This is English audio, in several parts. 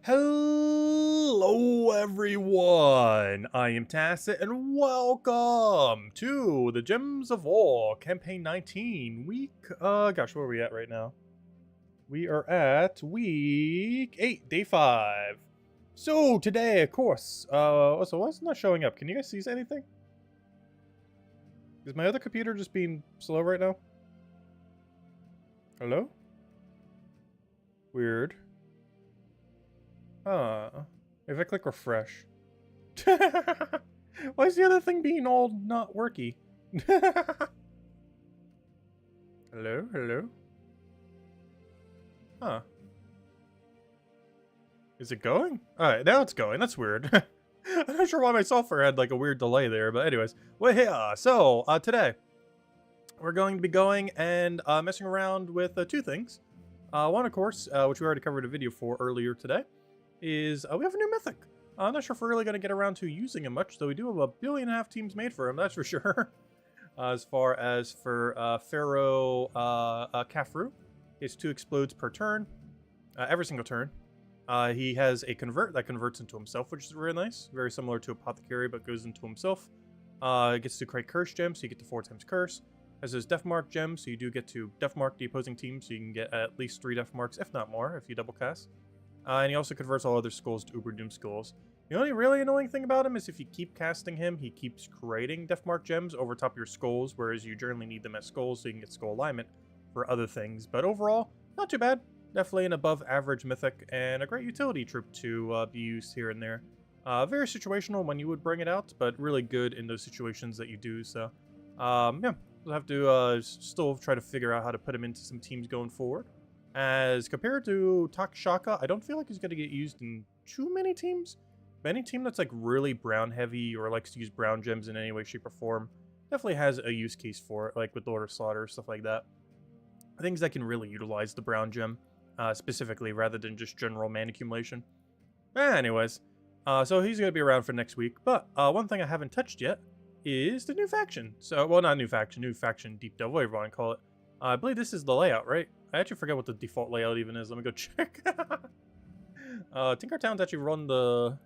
Hello everyone, I am Tacit and welcome to the Gems of War Campaign 19 week, gosh, where are we at right now? We are at week 8, day 5. So today, of course, so why is it not showing up? Can you guys see anything? Is my other computer just being slow right now? Hello? Weird. Huh. If I click refresh. Why is the other thing being all not worky? Hello? Hello? Huh. Is it going? Alright, now it's going. That's weird. I'm not sure why my software had like a weird delay there, but anyways. Well, yeah, so today we're going to be going and messing around with two things. One, of course, which we already covered a video for earlier today, is we have a new Mythic. I'm not sure if we're really going to get around to using him much, though we do have 1.5 billion teams made for him, that's for sure. As far as for Pharaoh Kafru, it's 2 explodes per turn, every single turn. He has a convert that converts into himself, which is very nice. Very similar to Apothecary, but goes into himself. Gets to create Curse Gems, so you get to 4 times Curse. Has his Death Mark Gems, so you do get to Death Mark the opposing team, so you can get at least 3 Death Marks, if not more, if you double cast. And he also converts all other skulls to Uber Doom skulls. The only really annoying thing about him is if you keep casting him, he keeps creating Death Mark Gems over top of your skulls, whereas you generally need them as skulls so you can get skull alignment for other things. But overall, not too bad. Definitely an above average Mythic and a great utility troop to be used here and there. Very situational when you would bring it out, but really good in those situations that you do. So, yeah, we'll have to still try to figure out how to put him into some teams going forward. As compared to Takashaka, I don't feel like he's going to get used in too many teams. But any team that's like really brown heavy or likes to use brown gems in any way, shape, or form definitely has a use case for it, like with Lord of Slaughter, stuff like that. Things that can really utilize the brown gem specifically rather than just general mana accumulation. Anyways, so he's going to be around for next week. But one thing I haven't touched yet is the new faction. So, well, not new faction deep delve, whatever you want to call it. I believe this is the layout, right? I actually forget what the default layout even is. Let me go check. Tinkertown's actually run the...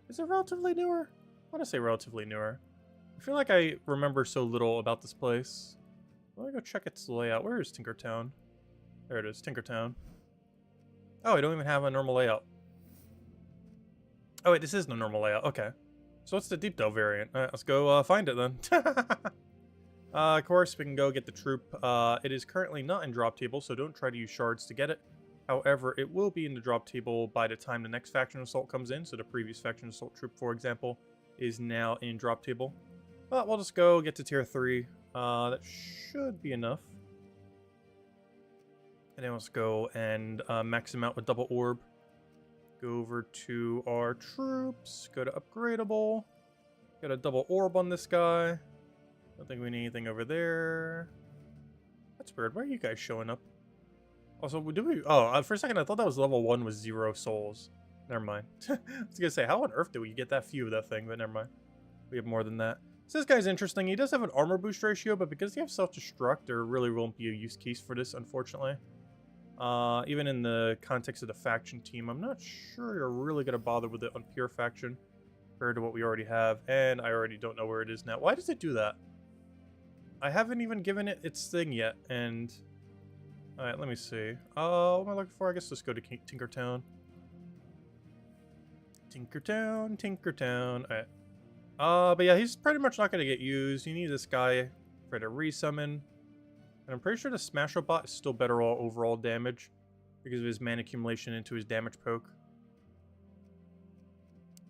Is it relatively newer? I want to say relatively newer. I feel like I remember so little about this place. Let me go check its layout. Where is Tinkertown? There it is, Tinkertown. Oh, I don't even have a normal layout. Oh wait, this is the normal layout. Okay. So what's the deep delve variant? Alright, let's go find it then. Of course, we can go get the troop. It is currently not in drop table, so don't try to use shards to get it. However, it will be in the drop table by the time the next faction assault comes in. So the previous faction assault troop, for example, is now in drop table. But we'll just go get to tier 3. That should be enough. And then let's go and max him out with double orb. Go over to our troops. Go to upgradable. Got a double orb on this guy. Don't think we need anything over there. That's weird. Why are you guys showing up? Also, do we... Oh, for a second I thought that was level 1 with 0 souls. Never mind. I was gonna say, how on earth do we get that few of that thing? But never mind. We have more than that. So this guy's interesting. He does have an armor boost ratio, but because he has self-destruct, there really won't be a use case for this, unfortunately. Even in the context of the faction team, I'm not sure you're really gonna bother with it on pure faction compared to what we already have. And I already don't know where it is now. Why does it do that? I haven't even given it its thing yet, and... Alright, let me see. What am I looking for? I guess let's go to Tinkertown. Tinkertown. Alright. But yeah, he's pretty much not going to get used. You need this guy for the resummon. And I'm pretty sure the Smasho bot is still better overall damage because of his mana accumulation into his damage poke.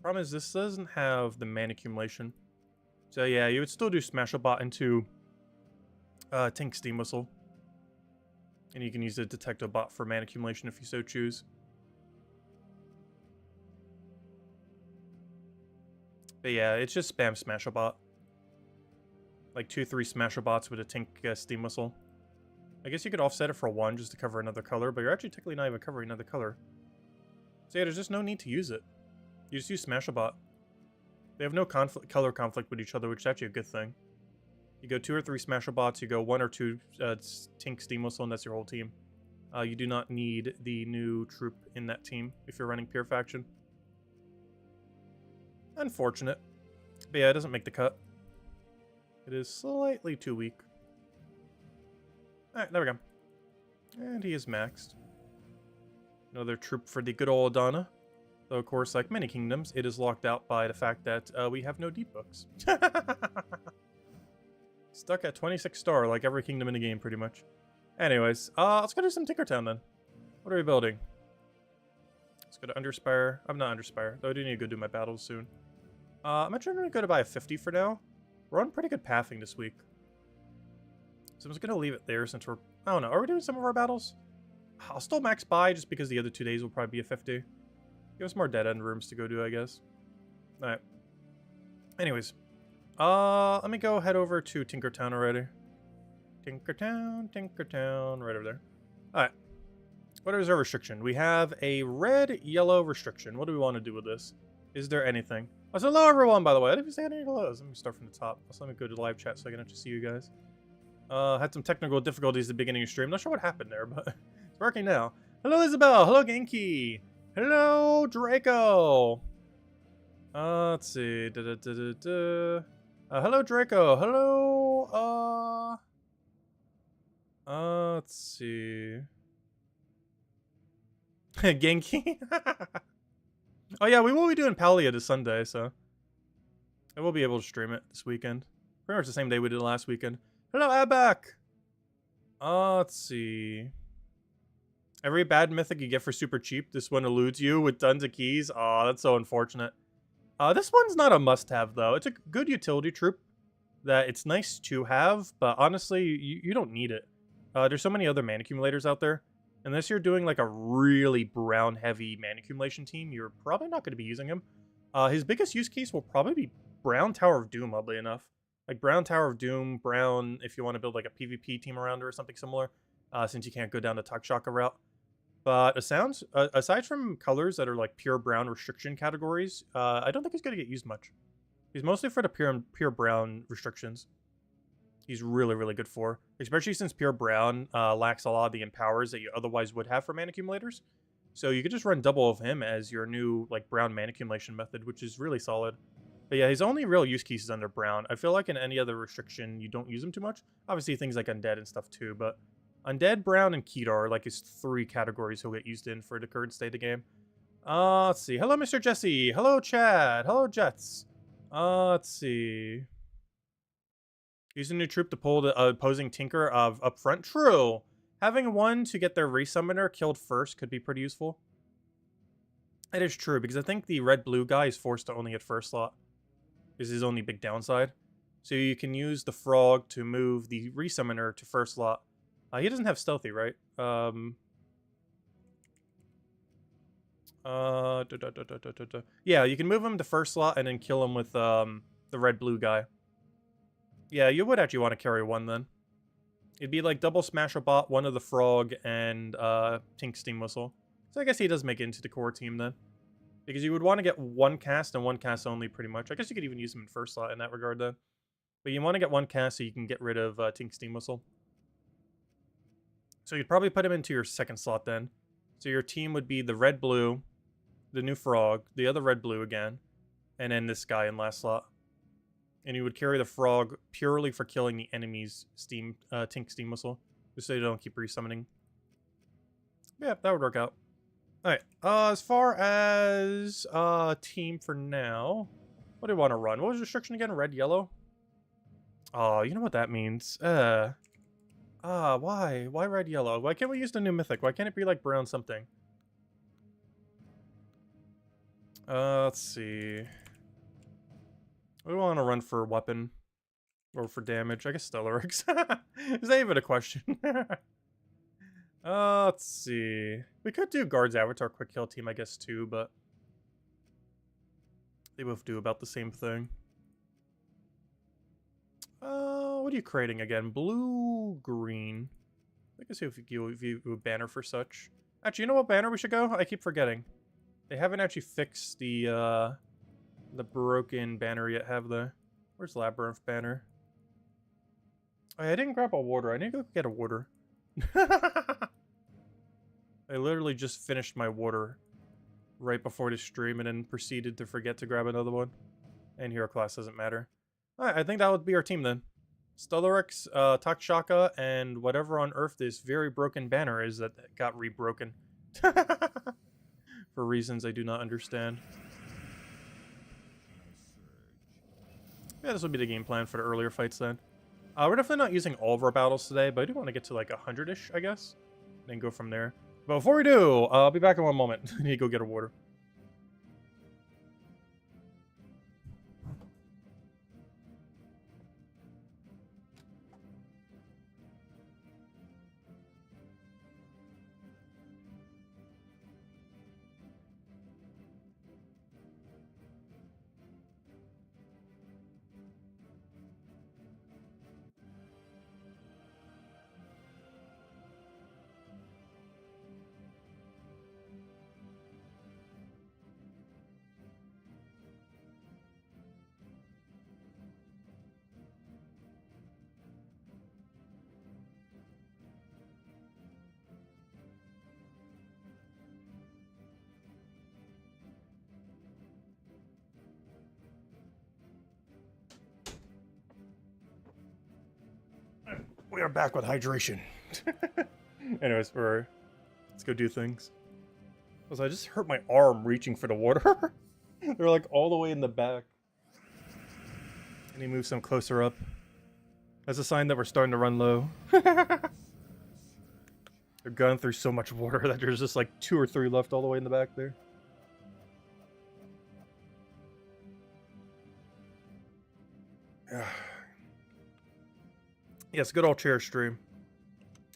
Problem is, this doesn't have the mana accumulation. So yeah, you would still do Smasho bot into Tink Steam Whistle. And you can use the Detecto bot for mana accumulation if you so choose. But yeah, it's just spam Smasho bot. Like 2-3 Smasho bots with a Tink Steam Whistle. I guess you could offset it for 1 just to cover another color, but you're actually technically not even covering another color. So yeah, there's just no need to use it. You just use Smasho bot. They have no color conflict with each other, which is actually a good thing. You go 2 or 3 Smasho bots, you go 1 or 2 Tink Steam Whistle, and that's your whole team. You do not need the new troop in that team if you're running pure faction. Unfortunate. But yeah, it doesn't make the cut. It is slightly too weak. Alright, there we go. And he is maxed. Another troop for the good old Donna. Though, of course, like many kingdoms, it is locked out by the fact that we have no deep books. Stuck at 26 star, like every kingdom in the game, pretty much. Anyways, let's go do some Tinkertown then. What are we building? Let's go to Underspire. I'm not Underspire, though I do need to go do my battles soon. I'm actually going to go to buy a 50 for now. We're on pretty good pathing this week. So I'm just going to leave it there since we're... I don't know. Are we doing some of our battles? I'll still max buy just because the other 2 days will probably be a 50. Give us more dead-end rooms to go do, I guess. Alright. Anyways. Let me go head over to Tinkertown already. Tinkertown, right over there. Alright. What is our restriction? We have a red-yellow restriction. What do we want to do with this? Is there anything? Oh, so hello everyone, by the way. I didn't even say any hellos. Let me start from the top. Also, let me go to live chat so I can actually see you guys. Had some technical difficulties at the beginning of the stream. Not sure what happened there, but it's working now. Hello, Isabel. Hello, Genki. Hello, Draco. Let's see. Hello, Draco. Hello, let's see. Genki. Oh yeah, we will be doing Palia this Sunday, so I will be able to stream it this weekend. Pretty much the same day we did last weekend. Hello, Abak. Let's see. Every bad mythic you get for super cheap, this one eludes you with tons of keys. Aw, that's so unfortunate. This one's not a must-have, though. It's a good utility troop that it's nice to have, but honestly, you don't need it. There's so many other mana accumulators out there. Unless you're doing like a really brown-heavy mana accumulation team, you're probably not going to be using him. His biggest use case will probably be Brown Tower of Doom, oddly enough. Like Brown Tower of Doom, Brown, if you want to build like a PvP team around her or something similar, since you can't go down the Takshaka route. But aside from colors that are like pure brown restriction categories, I don't think he's going to get used much. He's mostly for the pure brown restrictions. He's really, really good for. Especially since pure brown lacks a lot of the empowers that you otherwise would have for mana accumulators. So you could just run double of him as your new like brown mana accumulation method, which is really solid. But yeah, his only real use case is under brown. I feel like in any other restriction, you don't use him too much. Obviously, things like Undead and stuff too, but Undead, Brown, and Kedar are like his 3 categories he'll get used in for the current state of the game. Let's see. Hello, Mr. Jesse. Hello, Chad. Hello, Jets. Let's see. Use a new troop to pull the opposing Tinker up front. True. Having one to get their resummoner killed first could be pretty useful. It is true, because I think the red-blue guy is forced to only get first slot. Is his only big downside. So you can use the frog to move the resummoner to first slot. He doesn't have stealthy, right? Yeah, you can move him to first slot and then kill him with the red-blue guy. Yeah, you would actually want to carry one then. It'd be like double Smasher Bot, one of the frog, and Tink Steam Whistle. So I guess he does make it into the core team then. Because you would want to get one cast and one cast only, pretty much. I guess you could even use him in first slot in that regard then. But you want to get one cast so you can get rid of Tink Steam Whistle. So you'd probably put him into your second slot then. So your team would be the red-blue, the new frog, the other red-blue again, and then this guy in last slot. And you would carry the frog purely for killing the enemy's Tink Steam Whistle, just so you don't keep resummoning. Yeah, that would work out. Alright, as far as team for now, what do you want to run? What was the restriction again? Red, yellow? Oh, you know what that means. Why? Why red, yellow? Why can't we use the new mythic? Why can't it be like brown something? Let's see. We want to run for weapon. Or for damage. I guess Stellarix. Is that even a question? Let's see. We could do Guard's Avatar Quick Kill Team, I guess, too, but they both do about the same thing. What are you creating again? Blue, green. I can see if you do a banner for such. Actually, you know what banner we should go? I keep forgetting. They haven't actually fixed the broken banner yet, have they? Where's Labyrinth banner? Oh, yeah, I didn't grab a water. I need to go get a water. I literally just finished my water right before the stream and then proceeded to forget to grab another one. And hero class doesn't matter. Alright, I think that would be our team then. Stellarix, Takshaka, and whatever on earth this very broken banner is that got rebroken. For reasons I do not understand. Yeah, this will be the game plan for the earlier fights then. We're definitely not using all of our battles today, but I do want to get to like 100-ish, I guess. Then go from there. But before we do, I'll be back in one moment. I need to go get a water. We are back with hydration. Anyways, let's go do things. Because I just hurt my arm reaching for the water. They're like all the way in the back. And he moves some closer up. That's a sign that we're starting to run low. They're going through so much water that there's just like 2 or 3 left all the way in the back there. Yes, good old chair stream.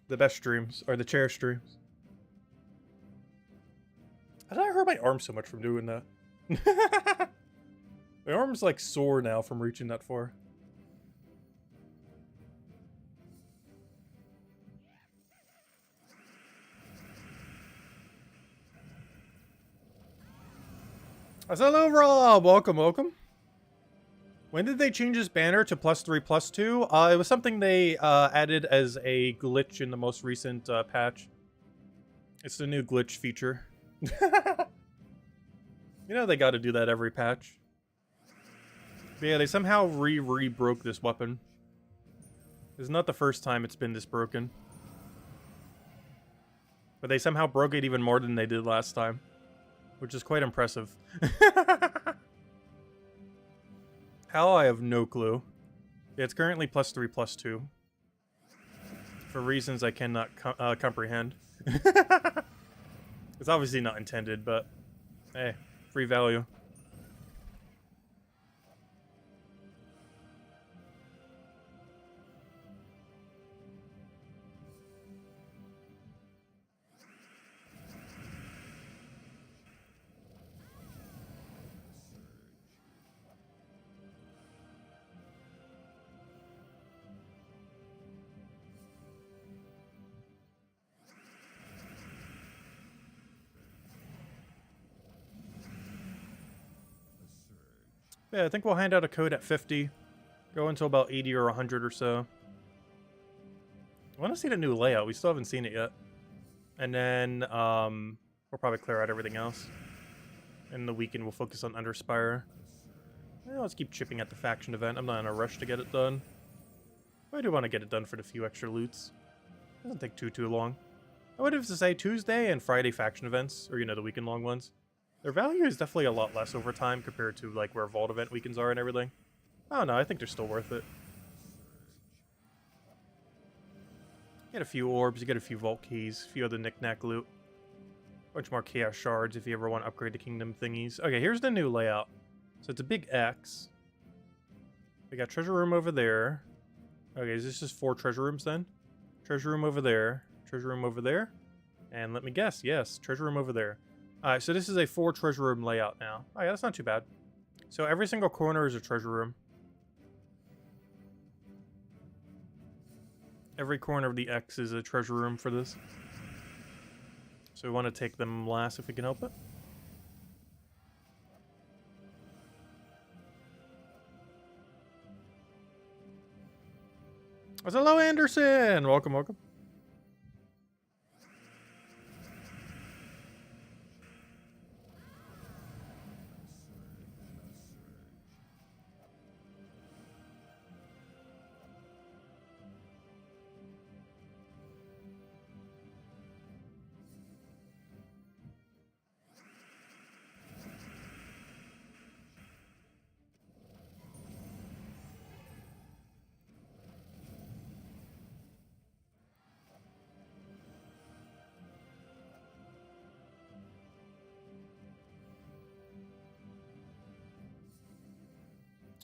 The best streams are the chair streams. How did I hurt my arm so much from doing that? My arm's like sore now from reaching that far. Hello, Rob. Welcome, welcome. When did they change this banner to +3/+2? It was something they added as a glitch in the most recent patch. It's the new glitch feature. You know they got to do that every patch. But yeah, they somehow re-broke this weapon. This is not the first time it's been this broken. But they somehow broke it even more than they did last time. Which is quite impressive. How? I have no clue. Yeah, it's currently +3/+2. For reasons I cannot comprehend. It's obviously not intended, but hey, free value. Yeah, I think we'll hand out a code at 50. Go until about 80 or 100 or so. I want to see the new layout. We still haven't seen it yet. And then we'll probably clear out everything else. In the weekend, we'll focus on Underspire. Let's keep chipping at the faction event. I'm not in a rush to get it done. But I do want to get it done for the few extra loots. Doesn't take too long. I would have to say Tuesday and Friday faction events, or the weekend long ones. Their value is definitely a lot less over time compared to like where Vault event weekends are and everything. I don't know, I think they're still worth it. Get a few orbs, you get a few Vault keys, a few other knick-knack loot. Bunch more Chaos Shards if you ever want to upgrade the Kingdom thingies. Okay, here's the new layout. So it's a big X. We got treasure room over there. Okay, is this just 4 treasure rooms then? Treasure room over there. Treasure room over there. And let me guess, yes, treasure room over there. Alright, so this is a 4 treasure room layout now. Oh yeah, that's not too bad. So every single corner is a treasure room. Every corner of the X is a treasure room for this. So we want to take them last if we can help it. Hello, Anderson! Welcome, welcome.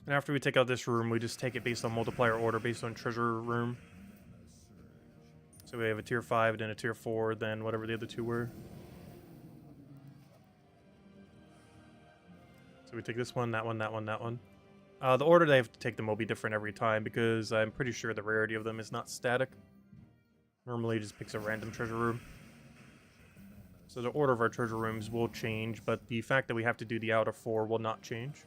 And after we take out this room, we just take it based on multiplier order, based on treasure room. So we have a tier 5, then a tier 4, then whatever the other two were. So we take this one, that one, that one, that one. The order they have to take them will be different every time because I'm pretty sure the rarity of them is not static. Normally it just picks a random treasure room. So the order of our treasure rooms will change, but the fact that we have to do the outer 4 will not change.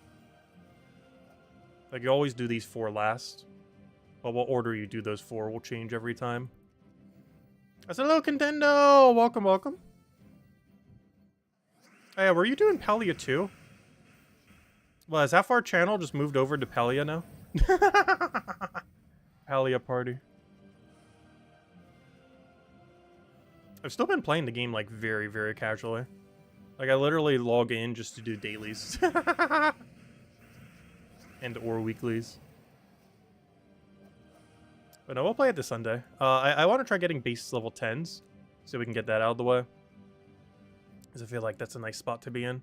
Like, you always do these 4 last, but what order you do those 4 will change every time. I said, hello, Contendo! Welcome, welcome. Hey, were you doing Palia too? Well, has half our channel just moved over to Palia now? Palia party. I've still been playing the game, like, very, very casually. Like, I literally log in just to do dailies. And or weeklies. But no, we'll play it this Sunday. I want to try getting base level 10s, so we can get that out of the way. Because I feel like that's a nice spot to be in.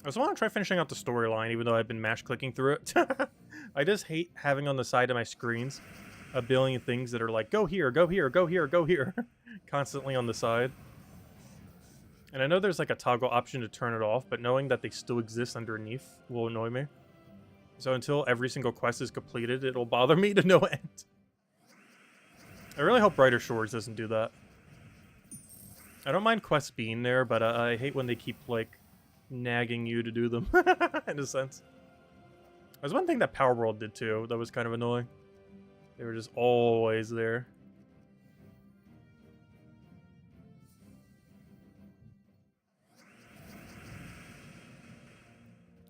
I also want to try finishing out the storyline, even though I've been mash clicking through it. I just hate having on the side of my screens a billion things that are like, go here, go here, go here, go here. Constantly on the side. And I know there's like a toggle option to turn it off, but knowing that they still exist underneath will annoy me. So until every single quest is completed, it'll bother me to no end. I really hope Brighter Shores doesn't do that. I don't mind quests being there, but I hate when they keep, like, nagging you to do them, in a sense. There's one thing that Power World did, too, that was kind of annoying. They were just always there.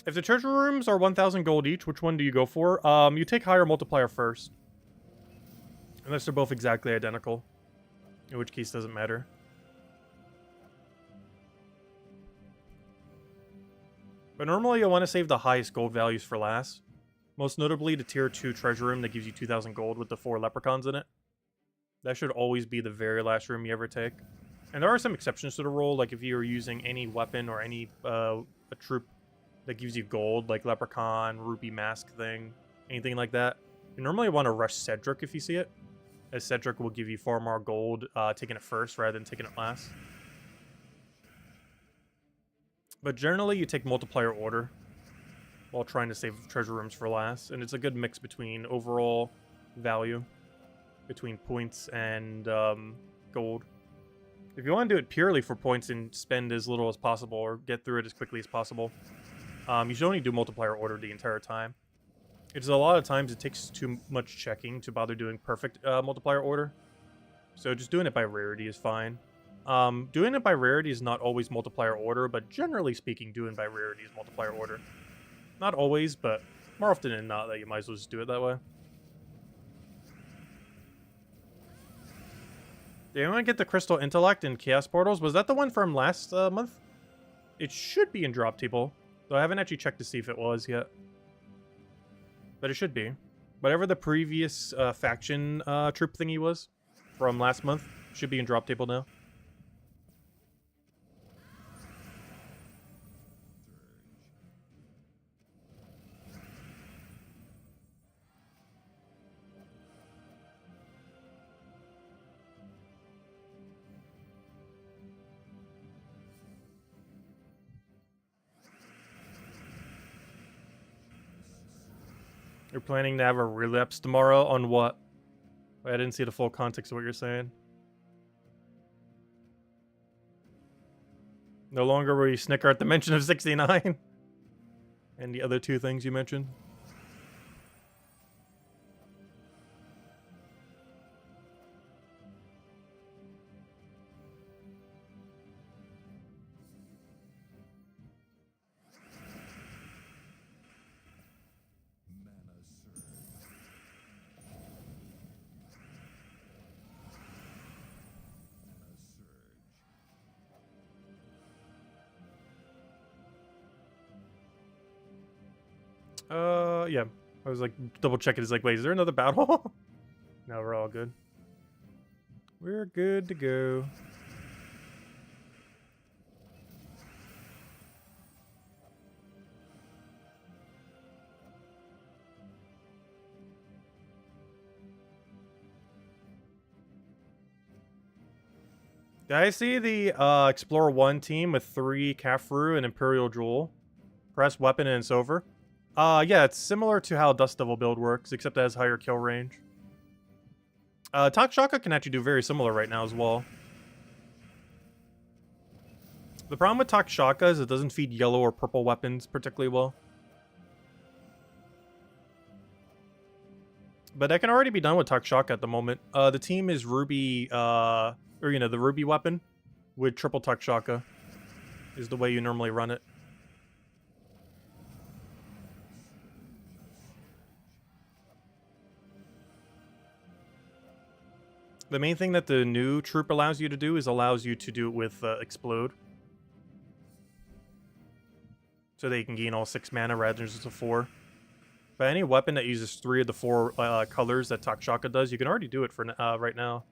If the treasure rooms are 1,000 gold each, which one do you go for? You take higher multiplier first. Unless they're both exactly identical. In which case, doesn't matter. But normally you'll want to save the highest gold values for last. Most notably the tier 2 treasure room that gives you 2,000 gold with the 4 leprechauns in it. That should always be the very last room you ever take. And there are some exceptions to the rule, like if you're using any weapon or any a troop that gives you gold, like leprechaun, rupee mask thing, anything like that. You normally want to rush Cedric if you see it, as Cedric will give you far more gold taking it first rather than taking it last. But generally, you take multiplier order while trying to save treasure rooms for last, and it's a good mix between overall value, between points and gold. If you want to do it purely for points and spend as little as possible or get through it as quickly as possible, you should only do multiplier order the entire time. It's a lot of times it takes too much checking to bother doing perfect multiplier order. So just doing it by rarity is fine. Doing it by rarity is not always multiplier order, but generally speaking, doing by rarity is multiplier order. Not always, but more often than not, that you might as well just do it that way. Did anyone get the Crystal Intellect and Chaos Portals? Was that the one from last month? It should be in Drop Table, though I haven't actually checked to see if it was yet. But it should be. Whatever the previous faction troop thingy was from last month should be in Drop Table now. You're planning to have a relapse tomorrow on what? I didn't see the full context of what you're saying. No longer will you snicker at the mention of 69. And the other two things you mentioned. Yeah. I was like, double checking. It's like, wait, is there another battle? No, we're all good. We're good to go. I see the Explorer 1 team with 3 Kafru and Imperial Jewel. Press weapon and it's over. Yeah, it's similar to how Dust Devil build works, except it has higher kill range. Takshaka can actually do very similar right now as well. The problem with Takshaka is it doesn't feed yellow or purple weapons particularly well. But that can already be done with Takshaka at the moment. The team is Ruby, or the Ruby weapon with triple Takshaka is the way you normally run it. The main thing that the new troop allows you to do is allows you to do it with Explode. So that you can gain all 6 mana rather than just a 4. But any weapon that uses 3 of the 4 colors that Takshaka does, you can already do it for right now.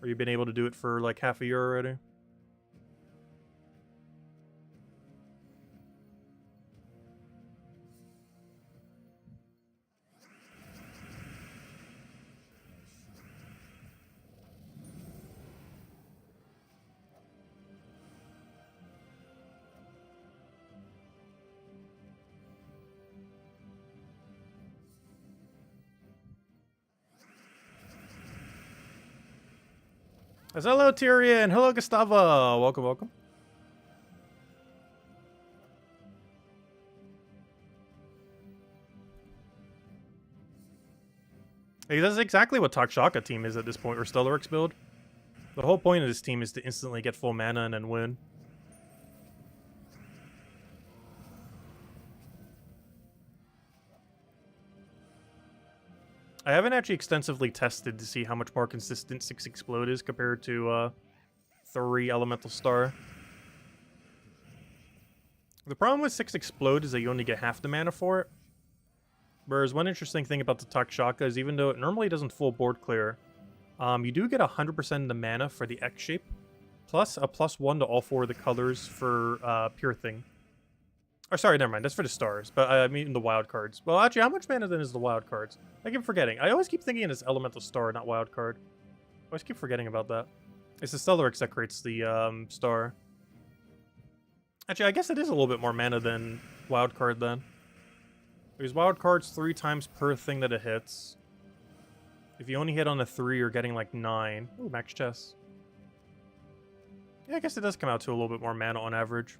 Or you've been able to do it for like half a year already. Hello, Tyrion. Hello, Gustavo. Welcome, welcome. Hey, that's exactly what Takshaka team is at this point, or Stellarix build. The whole point of this team is to instantly get full mana and then win. I haven't actually extensively tested to see how much more consistent 6 Explode is compared to 3 Elemental Star. The problem with 6 Explode is that you only get half the mana for it. Whereas one interesting thing about the Takshaka is even though it normally doesn't full board clear, you do get 100% of the mana for the X shape, plus a +1 to all 4 of the colors for Pure Thing. Oh, sorry, never mind. That's for the stars. But I mean the wild cards. Well, actually, how much mana then is the wild cards? I keep forgetting. I always keep thinking it's Elemental Star, not wild card. I always keep forgetting about that. It's the Stellarix that creates the star. Actually, I guess it is a little bit more mana than wild card then. There's wild cards 3 times per thing that it hits. If you only hit on a 3, you're getting like 9. Ooh, max chest. Yeah, I guess it does come out to a little bit more mana on average.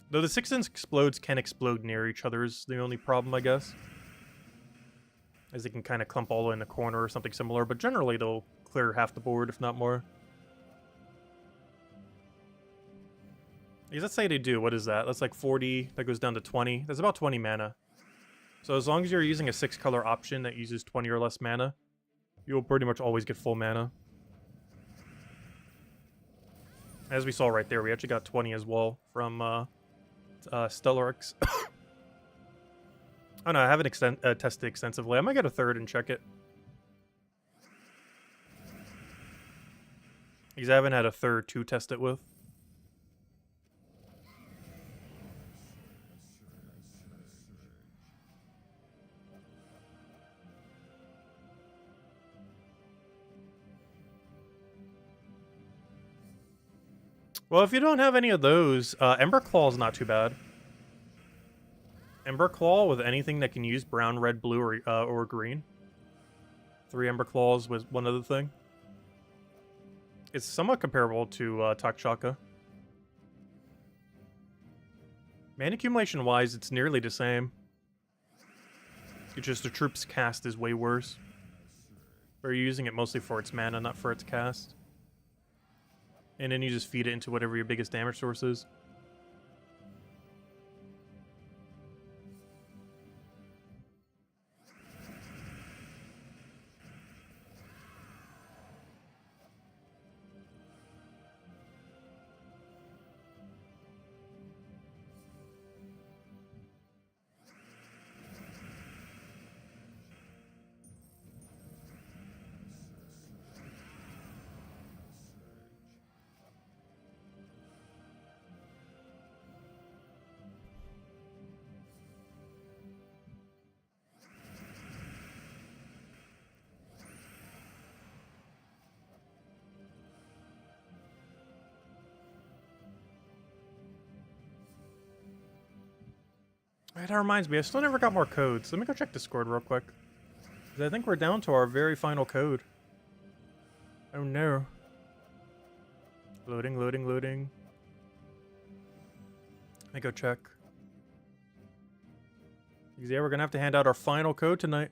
Though the 6-inch explodes can explode near each other is the only problem, I guess. As they can kind of clump all in a corner or something similar, but generally they'll clear half the board, if not more. Because let's say they do, what is that? That's like 40, that goes down to 20. That's about 20 mana. So as long as you're using a 6-color option that uses 20 or less mana, you will pretty much always get full mana. As we saw right there, we actually got 20 as well from Stellarix. Oh no, I haven't tested extensively. I might get a 3rd and check it. Because I haven't had a 3rd to test it with. Well, if you don't have any of those, Ember Claw is not too bad. Ember Claw with anything that can use brown, red, blue, or green. 3 Ember Claws with one other thing. It's somewhat comparable to Takshaka. Mana accumulation-wise, it's nearly the same. It's just the troop's cast is way worse. But you're using it mostly for its mana, not for its cast. And then you just feed it into whatever your biggest damage source is. That reminds me, I still never got more codes. Let me go check Discord real quick. 'Cause I think we're down to our very final code. Oh no. Loading, loading, loading. Let me go check. Because yeah, we're gonna have to hand out our final code tonight.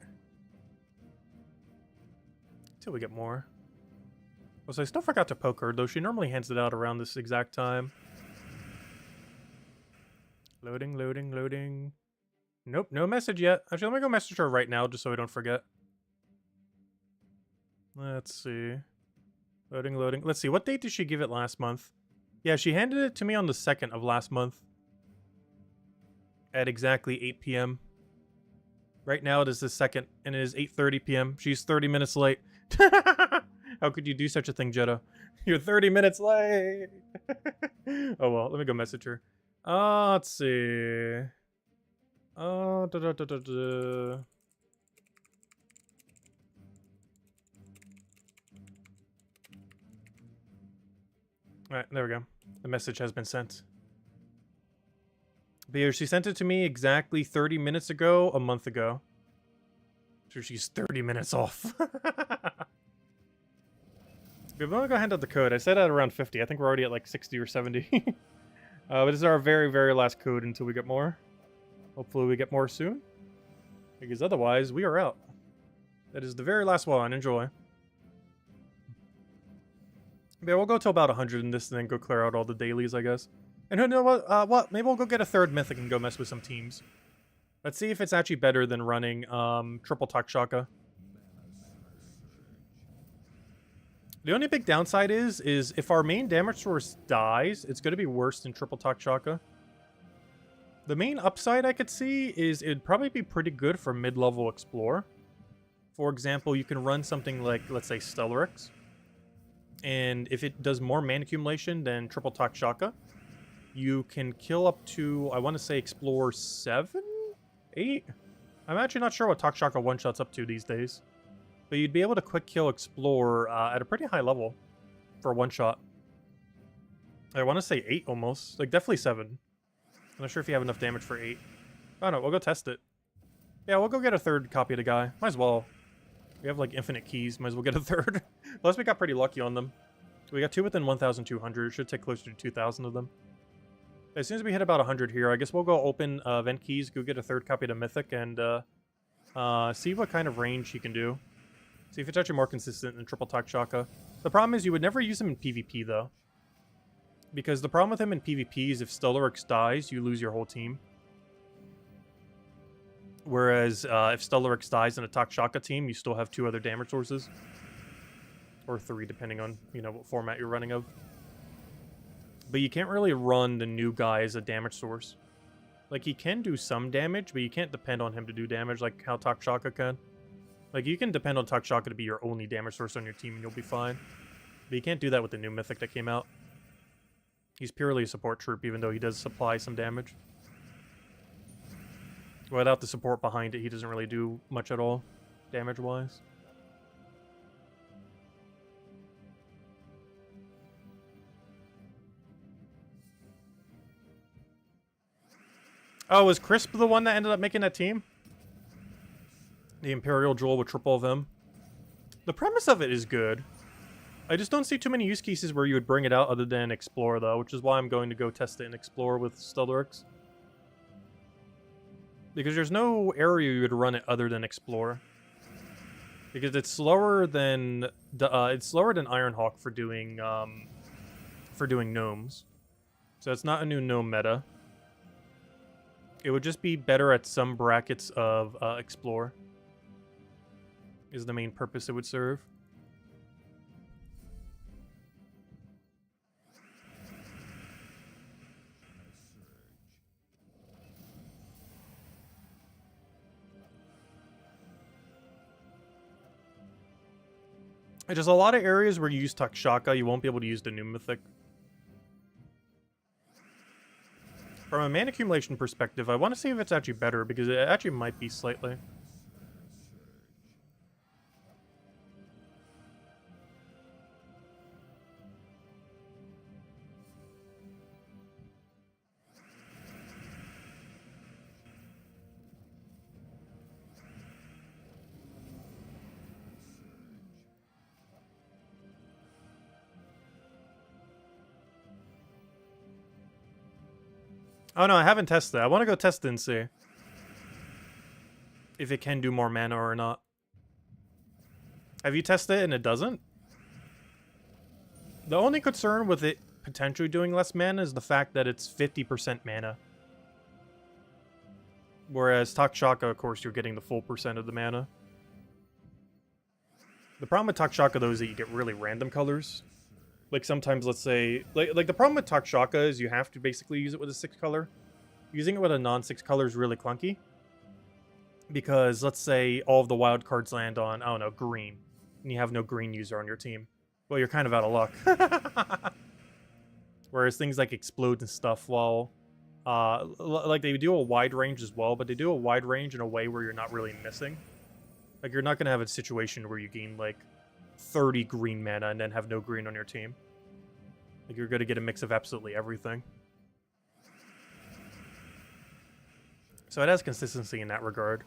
Until we get more. Well, so I still forgot to poke her, though she normally hands it out around this exact time. Loading, loading, loading. Nope, no message yet. Actually, let me go message her right now, just so I don't forget. Let's see. Loading, loading. Let's see, what date did she give it last month? Yeah, she handed it to me on the 2nd of last month. At exactly 8 p.m. Right now it is the 2nd, and it is 8:30 p.m. She's 30 minutes late. How could you do such a thing, Jetta? You're 30 minutes late! Oh well, let me go message her. Let's see. Alright, there we go. The message has been sent. But yeah, she sent it to me exactly 30 minutes ago, a month ago. So she's 30 minutes off. I'm gonna go hand out the code. I said at around 50. I think we're already at like 60 or 70. But this is our very, very last code until we get more. Hopefully we get more soon. Because otherwise, we are out. That is the very last one. Enjoy. Yeah, we'll go till about 100 in this and then go clear out all the dailies, I guess. And who knows what? Maybe we'll go get a 3rd mythic and go mess with some teams. Let's see if it's actually better than running triple Takshaka. The only big downside is if our main damage source dies, it's going to be worse than triple Takshaka. The main upside I could see is it'd probably be pretty good for mid-level Explore. For example, you can run something like, let's say, Stellarix. And if it does more mana accumulation than triple Takshaka, you can kill up to, I want to say, Explore 7? 8? I'm actually not sure what Takshaka one-shot's up to these days. But you'd be able to quick kill Explore at a pretty high level for one-shot. I want to say 8 almost. Like, definitely 7. I'm not sure if you have enough damage for 8. Oh no, we'll go test it. Yeah, we'll go get a 3rd copy of the guy. Might as well. We have, like, infinite keys. Might as well get a 3rd. Plus, we got pretty lucky on them. We got 2 within 1,200. Should take closer to 2,000 of them. As soon as we hit about 100 here, I guess we'll go open event keys, go get a 3rd copy of the Mythic, and see what kind of range he can do. See if it's actually more consistent than triple Takshaka. The problem is you would never use him in PvP, though. Because the problem with him in PvP is if Stellarix dies, you lose your whole team. Whereas if Stellarix dies in a Takshaka team, you still have 2 other damage sources. Or 3, depending on, you know, what format you're running of. But you can't really run the new guy as a damage source. Like, he can do some damage, but you can't depend on him to do damage like how Takshaka can. Like, you can depend on Takshaka to be your only damage source on your team and you'll be fine. But you can't do that with the new Mythic that came out. He's purely a support troop, even though he does supply some damage. Without the support behind it, he doesn't really do much at all, damage-wise. Oh, was Crisp the one that ended up making that team? The Imperial Jewel with triple of them. The premise of it is good. I just don't see too many use cases where you would bring it out other than Explore, though, which is why I'm going to go test it in Explore with Stellarix. Because there's no area you would run it other than Explore. Because it's slower than Ironhawk for doing gnomes. So it's not a new gnome meta. It would just be better at some brackets of Explore. Is the main purpose it would serve. There's just a lot of areas where you use Takshaka, you won't be able to use the new Mythic. From a mana accumulation perspective, I want to see if it's actually better, because it actually might be slightly. Oh no, I haven't tested it. I want to go test it and see if it can do more mana or not. Have you tested it and it doesn't? The only concern with it potentially doing less mana is the fact that it's 50% mana. Whereas Takshaka, of course, you're getting the full percent of the mana. The problem with Takshaka, though, is that you get really random colors. Like, sometimes, let's say... Like the problem with Takshaka is you have to basically use it with a 6 color. Using it with a non-6 color is really clunky. Because, let's say, all of the wild cards land on, I don't know, green. And you have no green user on your team. Well, you're kind of out of luck. Whereas things like Explode and stuff, well... like, they do a wide range as well, but they do a wide range in a way where you're not really missing. Like, you're not going to have a situation where you gain, like, 30 green mana and then have no green on your team. Like, you're going to get a mix of absolutely everything. So it has consistency in that regard.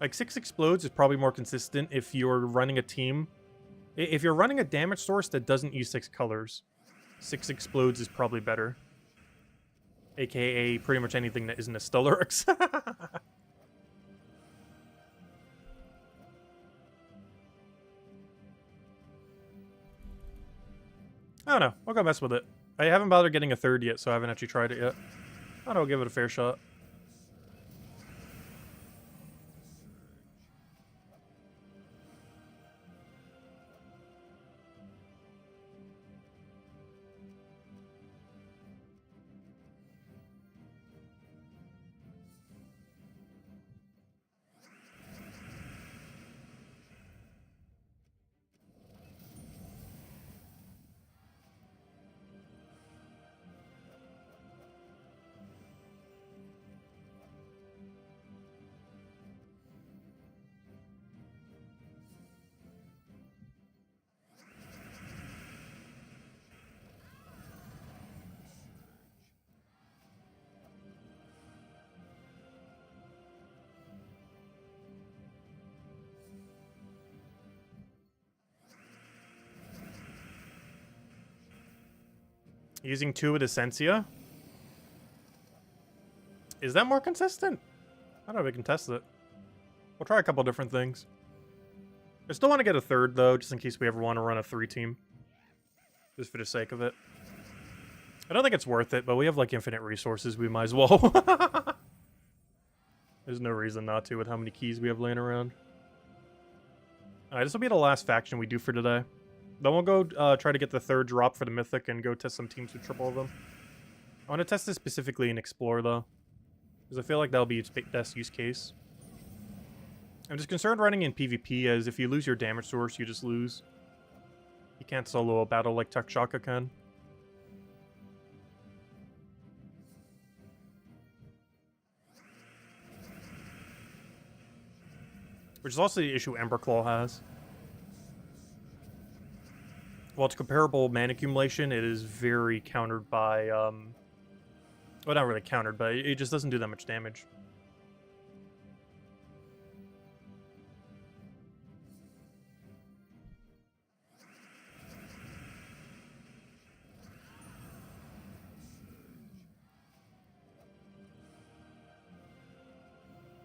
Like, 6 Explodes is probably more consistent if you're running a team. If you're running a damage source that doesn't use 6 colors, 6 Explodes is probably better. AKA pretty much anything that isn't a Stellarex. I don't know. I'll go mess with it. I haven't bothered getting a third yet, so I haven't actually tried it yet. I don't know, I'll give it a fair shot. Using 2 with Essentia? Is that more consistent? I don't know if we can test it. We'll try a couple different things. I still want to get a third, though, just in case we ever want to run a 3-team. Just for the sake of it. I don't think it's worth it, but we have, like, infinite resources. We might as well. There's no reason not to with how many keys we have laying around. Alright, this will be the last faction we do for today. Then we'll go try to get the third drop for the Mythic and go test some teams with triple of them. I want to test this specifically in Explore, though. Because I feel like that'll be its best use case. I'm just concerned running in PvP, as if you lose your damage source, you just lose. You can't solo a battle like Takshaka can. Which is also the issue Emberclaw has. While it's comparable mana accumulation, it is very countered by, well, not really countered, but it just doesn't do that much damage.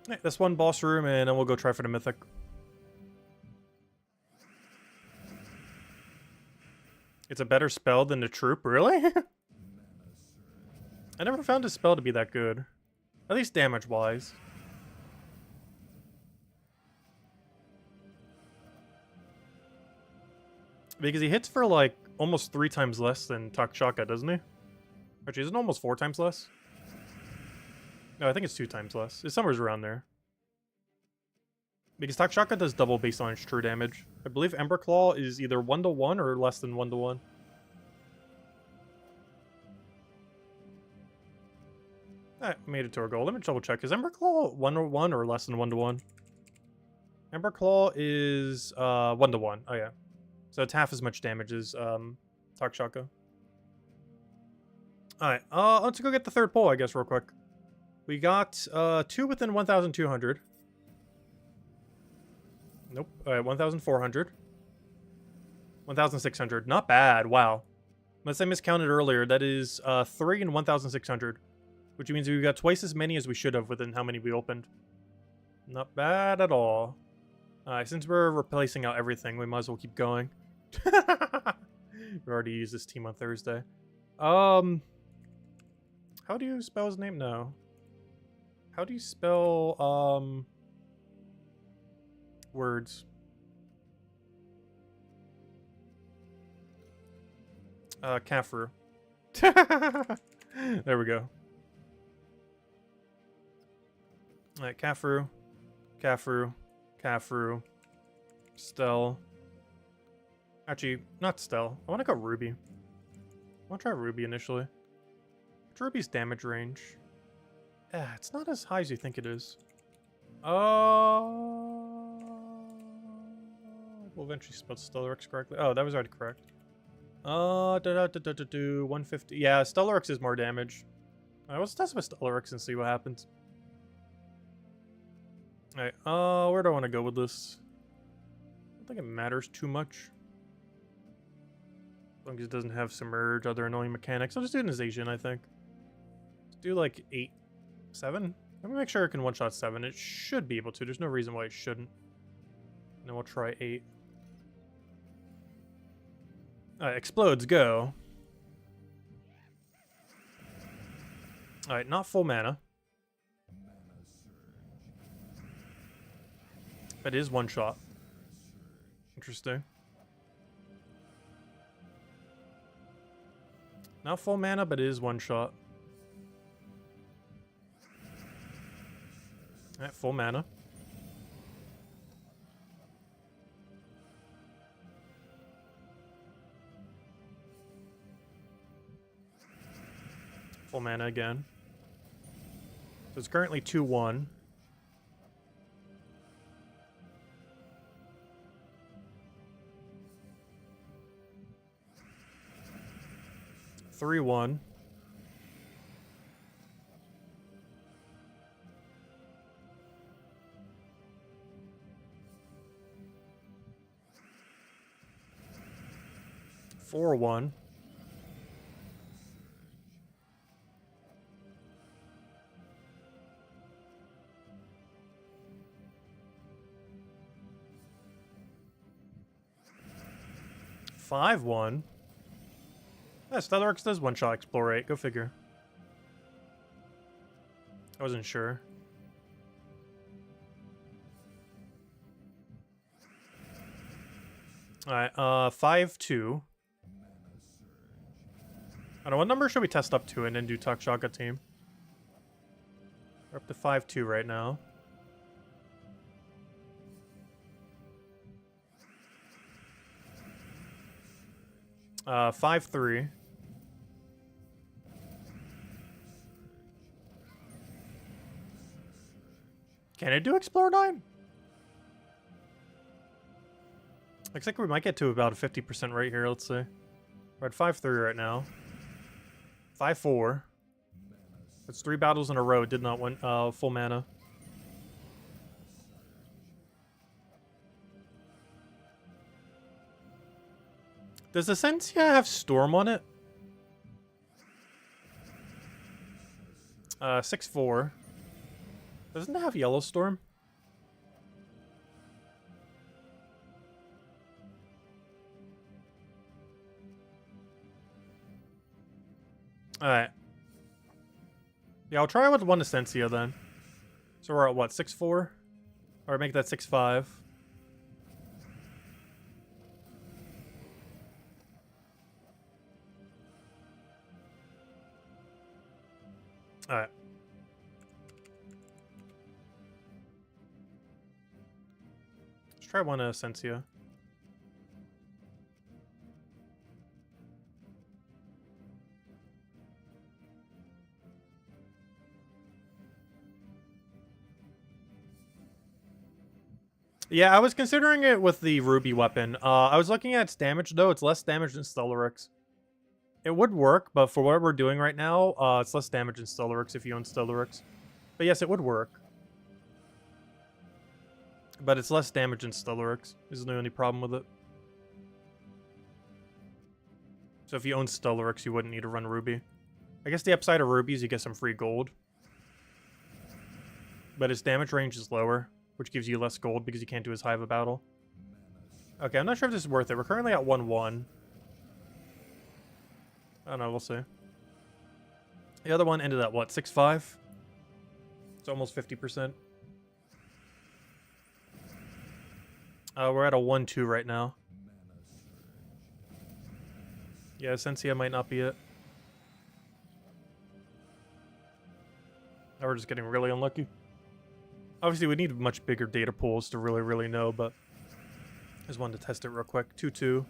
Yeah, that's one boss room, and then we'll go try for the Mythic. It's a better spell than the Troop? Really? I never found a spell to be that good. At least damage-wise. Because he hits for, like, almost 3 times less than Takshaka, doesn't he? Actually, isn't it almost 4 times less? No, I think it's 2 times less. It's somewhere around there. Because Takshaka does double based on its true damage. I believe Emberclaw is either 1-to-1 or less than 1-to-1. Alright, made it to our goal. Let me double check. Is Emberclaw 1-to-1 or less than 1-to-1? Emberclaw is 1-to-1. Oh yeah. So it's half as much damage as Takshaka. Alright, let's go get the third pull, I guess, real quick. We got 2 within 1,200. Nope. Alright, 1,400. 1,600. Not bad. Wow. Unless I miscounted earlier, that is 3 and 1,600. Which means we got twice as many as we should have within how many we opened. Not bad at all. Since we're replacing out everything, we might as well keep going. We already used this team on Thursday. How do you spell his name? No. How do you spell, words? Kafru. There we go. Alright, Kafru. Kafru. Kafru. Stell. Actually, not Stell. I want to go Ruby. I want to try Ruby initially. What's Ruby's damage range? It's not as high as you think it is. We'll eventually spell Stellarex correctly. Oh, that was already correct. 150. Yeah, Stellarex is more damage. Alright, let's test with Stellarex and see what happens. Alright, where do I want to go with this? I don't think it matters too much. As long as it doesn't have Submerge, other annoying mechanics. I'll just do it in Asian, I think. Let's do like 8, 7? Let me make sure it can one-shot 7. It should be able to. There's no reason why it shouldn't. And then we'll try 8. Alright, explodes, go. Alright, not full mana. But it is one shot. Interesting. Not full mana, but it is one shot. Alright, full mana. Full mana again. So it's currently 2-1. Three, 1. Four, 1. Five, 1. Yeah, Stellarex does one-shot Explore 8. Go figure. I wasn't sure. Alright, 5-2. I don't know, what number should we test up to and then do Takshaka team? We're up to 5-2 right now. Uh, 5-3. Can it do Explore 9? Looks like we might get to about a 50% right here, let's see. We're at 5-3 right now. 5-4. That's 3 battles in a row. It did not win full mana. Does Essentia have Storm on it? 6-4. Doesn't it have Yellow Storm? Alright. Yeah, I'll try with one Essentia then. So we're at what, 6-4? Or make that 6-5. Alright. Let's try one Essentia. Yeah, I was considering it with the Ruby weapon. I was looking at its damage, though. It's less damage than Stellarex. It would work, but for what we're doing right now, it's less damage than Stellarex if you own Stellarex. But yes, it would work. But it's less damage than Stellarex. Is the only problem with it. So if you own Stellaryx, you wouldn't need to run Ruby. I guess the upside of Ruby is you get some free gold. But its damage range is lower, which gives you less gold because you can't do as high of a battle. Okay, I'm not sure if this is worth it. We're currently at 1-1. I don't know, we'll see. The other one ended at what, 6-5? It's almost 50%. We're at a 1-2 right now. Yeah, Sensia might not be it. Now we're just getting really unlucky. Obviously, we need much bigger data pools to really know, but I just wanted to test it real quick. 2-2.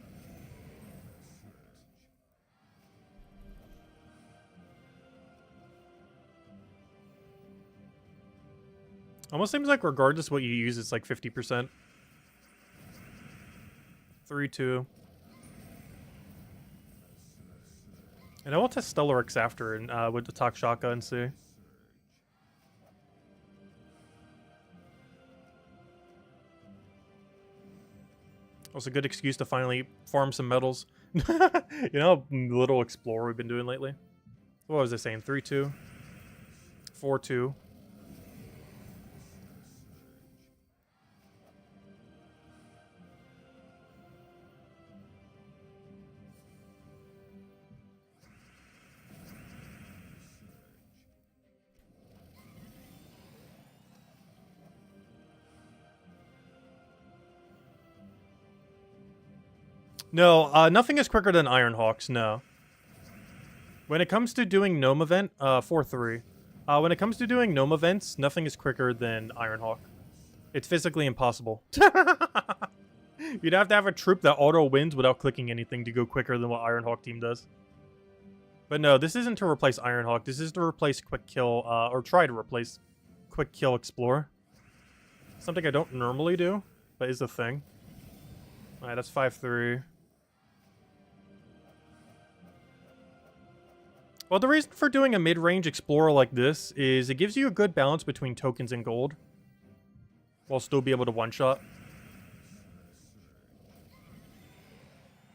Almost seems like regardless what you use, it's like 50%. 3-2. And I will test Stellaryx after and with the Takshaka and see. Also, a good excuse to finally farm some medals. You know, little explore we've been doing lately. What was I saying? 3-2, 4-2. No, nothing is quicker than Ironhawks, no. When it comes to doing Gnome event, 4-3. When it comes to doing Gnome events, nothing is quicker than Ironhawk. It's physically impossible. You'd have to have a troop that auto-wins without clicking anything to go quicker than what Ironhawk team does. But no, this isn't to replace Ironhawk. This is to replace Quick Kill, or try to replace Quick Kill Explorer. Something I don't normally do, but is a thing. Alright, that's 5-3. Well, the reason for doing a mid-range explorer like this is it gives you a good balance between tokens and gold, while still be able to one-shot.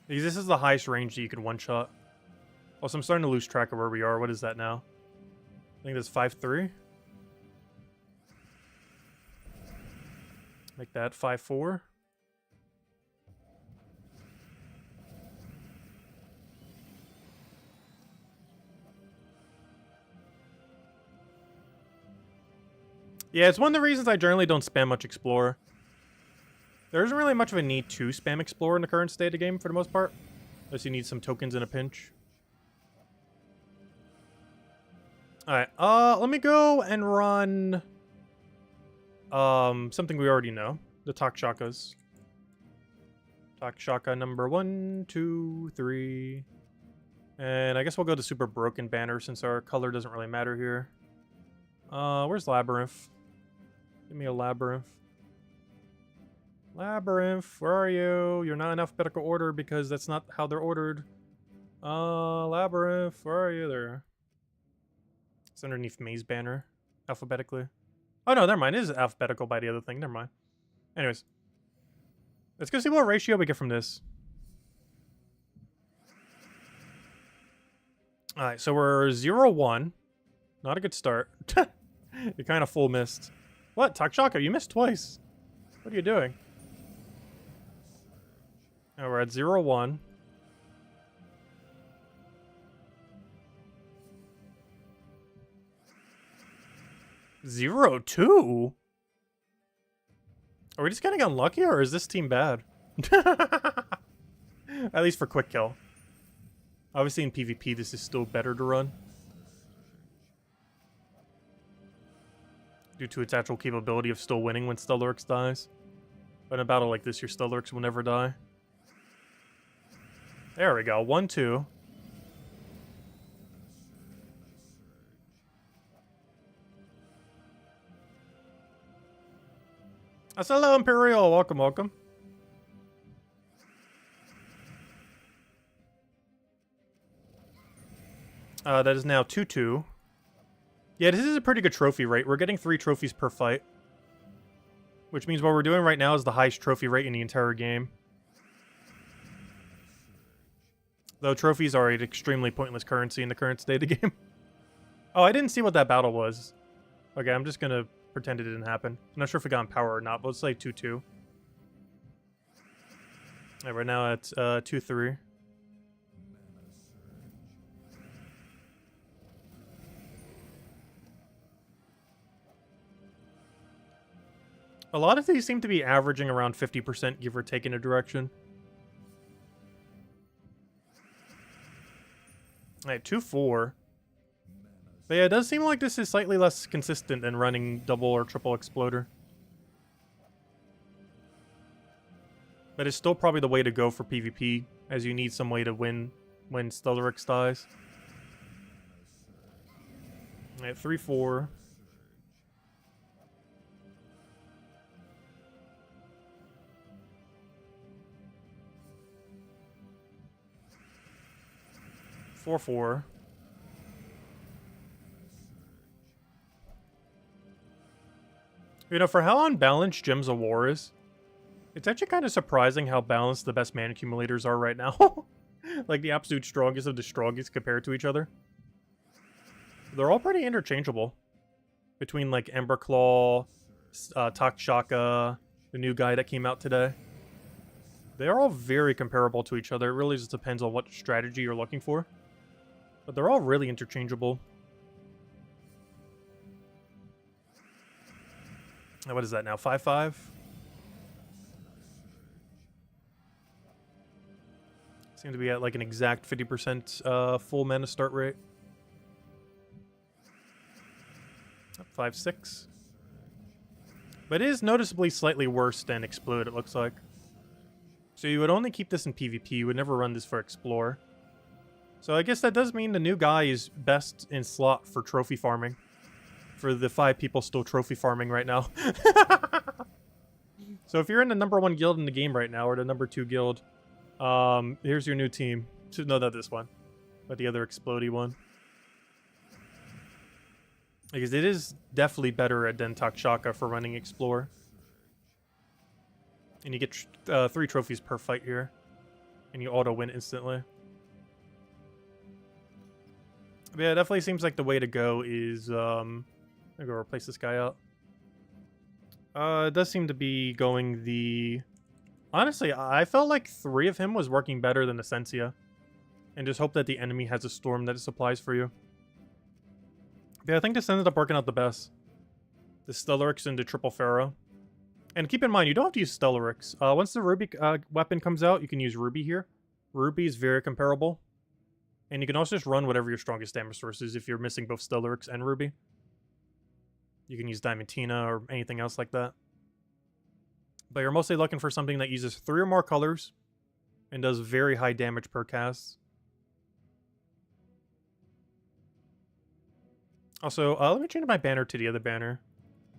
Because this is the highest range that you can one-shot. Also, I'm starting to lose track of where we are. What is that now? I think that's 5-3. Make that 5-4. Yeah, it's one of the reasons I generally don't spam much Explorer. There isn't really much of a need to spam Explorer in the current state of the game, for the most part. Unless you need some tokens in a pinch. Alright, let me go and run... something we already know. The Takshakas. Takshaka number 1, 2, 3... And I guess we'll go to Super Broken Banner, since our color doesn't really matter here. Where's Labyrinth? Give me a Labyrinth. Labyrinth, where are you? You're not in alphabetical order because that's not how they're ordered. Labyrinth, where are you there? It's underneath Maze Banner, alphabetically. Oh no, never mind. It is alphabetical by the other thing. Never mind. Anyways. Let's go see what ratio we get from this. Alright, so we're 0-1. Not a good start. You kind of full missed. What? Takshaka, you missed twice. What are you doing? Oh, we're at 0-1. Zero two? Are we just getting unlucky, or is this team bad? At least for quick kill. Obviously in PvP this is still better to run. Due to its actual capability of still winning when Stellaryx dies. But in a battle like this, your Stellaryx will never die. There we go, 1-2. Hello, Imperial. Welcome, welcome. That is now 2-2. Yeah, this is a pretty good trophy rate. We're getting 3 trophies per fight. Which means what we're doing right now is the highest trophy rate in the entire game. Though trophies are an extremely pointless currency in the current state of the game. Oh, I didn't see what that battle was. Okay, I'm just gonna pretend it didn't happen. I'm not sure if it got in power or not, but let's say 2-2. Alright, right now it's 2-3. A lot of these seem to be averaging around 50%, give or take, in a direction. Alright, 2-4. But yeah, it does seem like this is slightly less consistent than running double or triple exploder. But it's still probably the way to go for PvP, as you need some way to win when Stellaryx dies. Alright, 3-4. Four. You know, for how unbalanced Gems of War is, it's actually kind of surprising how balanced the best mana accumulators are right now. Like the absolute strongest of the strongest compared to each other. They're all pretty interchangeable. Between like Emberclaw, Takshaka, the new guy that came out today. They're all very comparable to each other. It really just depends on what strategy you're looking for. But they're all really interchangeable. Now, what is that now? 5-5? Seem to be at like an exact 50% full mana start rate. 5-6. But it is noticeably slightly worse than Explode, it looks like. So you would only keep this in PvP. You would never run this for Explore. So I guess that does mean the new guy is best in slot for trophy farming. For the 5 people still trophy farming right now. So if you're in the #1 guild in the game right now, or the #2 guild, here's your new team. No, not this one, but the other Explodey one. Because it is definitely better than Takshaka for running Explore. And you get 3 trophies per fight here. And you auto-win instantly. But yeah, it definitely seems like the way to go is... I'm going to go replace this guy out. It does seem to be going the... Honestly, I felt like 3 of him was working better than Essentia. And just hope that the enemy has a storm that it supplies for you. Yeah, I think this ended up working out the best. The Stellaryx into Triple Pharaoh. And keep in mind, you don't have to use Stellaryx. Once the Ruby weapon comes out, you can use Ruby here. Ruby is very comparable. And you can also just run whatever your strongest damage source is if you're missing both Stellaryx and Ruby. You can use Diamantina or anything else like that. But you're mostly looking for something that uses 3 or more colors and does very high damage per cast. Also, let me change my banner to the other banner.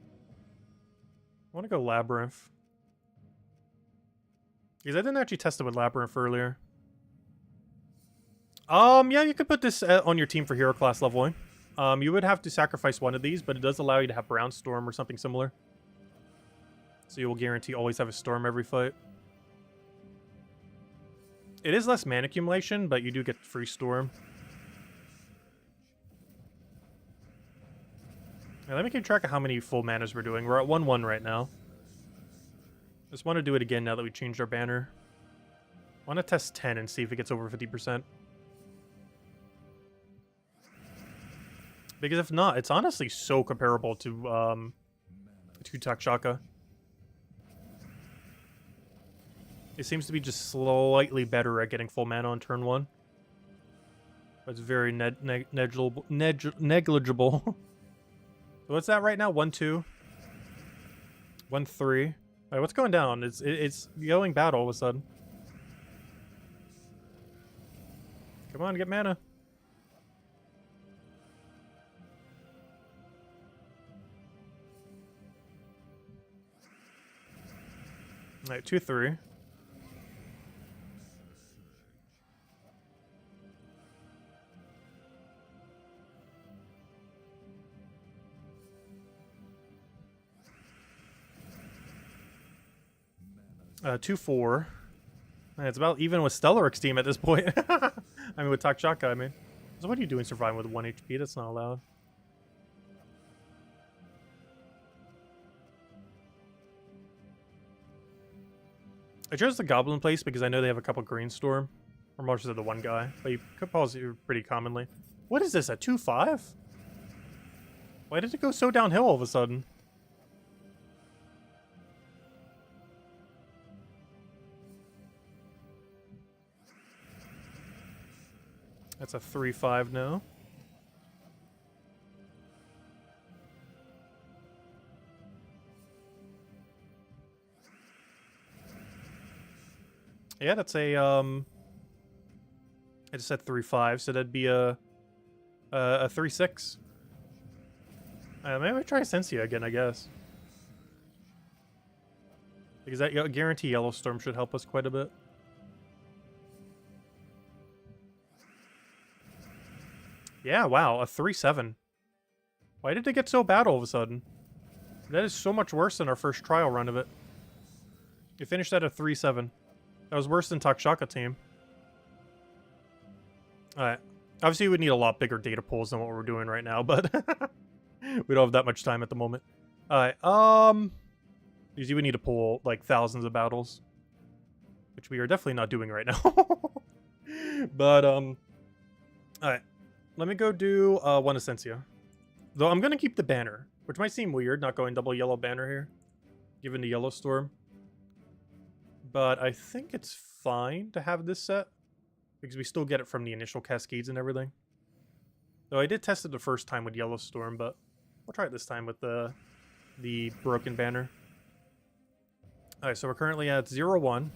I want to go Labyrinth. Because I didn't actually test it with Labyrinth earlier. Yeah, you could put this on your team for hero class leveling. You would have to sacrifice one of these, but it does allow you to have Brown Storm or something similar. So you will guarantee always have a Storm every fight. It is less mana accumulation, but you do get free Storm. Now, let me keep track of how many full manas we're doing. We're at 1-1 right now. Just want to do it again now that we changed our banner. I want to test 10 and see if it gets over 50%. Because if not, it's honestly so comparable to Takshaka. It seems to be just slightly better at getting full mana on turn 1. But it's very negligible. So what's that right now? 1-2. 1-3. Wait, what's going down? It's going bad all of a sudden. Come on, get mana. Alright, 2-3. Uh, 2-4. It's about even with Stellaric's team at this point. I mean, with Takshaka, I mean. So what are you doing surviving with 1 HP? That's not allowed. I chose the Goblin place because I know they have a couple Greenstorm. Or most of the one guy. But you could pause it pretty commonly. What is this, a 2-5? Why did it go so downhill all of a sudden? That's a 3-5 now. Yeah, that's a I just said 3-5, so that'd be a 3-6. Maybe I try Sensia again, I guess. Because that guarantee Yellowstorm should help us quite a bit. Yeah, wow, a 3-7. Why did it get so bad all of a sudden? That is so much worse than our first trial run of it. You finished at a 3-7. That was worse than Takshaka team. Alright. Obviously, we would need a lot bigger data pools than what we're doing right now, but we don't have that much time at the moment. Alright, usually we need to pull, like, thousands of battles. Which we are definitely not doing right now. But, alright. Let me go do, one Essentia. Though I'm gonna keep the banner, which might seem weird, not going double yellow banner here. Given the yellow storm. But I think it's fine to have this set. Because we still get it from the initial cascades and everything. Though I did test it the first time with Yellow Storm, but we'll try it this time with the broken banner. Alright, so we're currently at 0-1.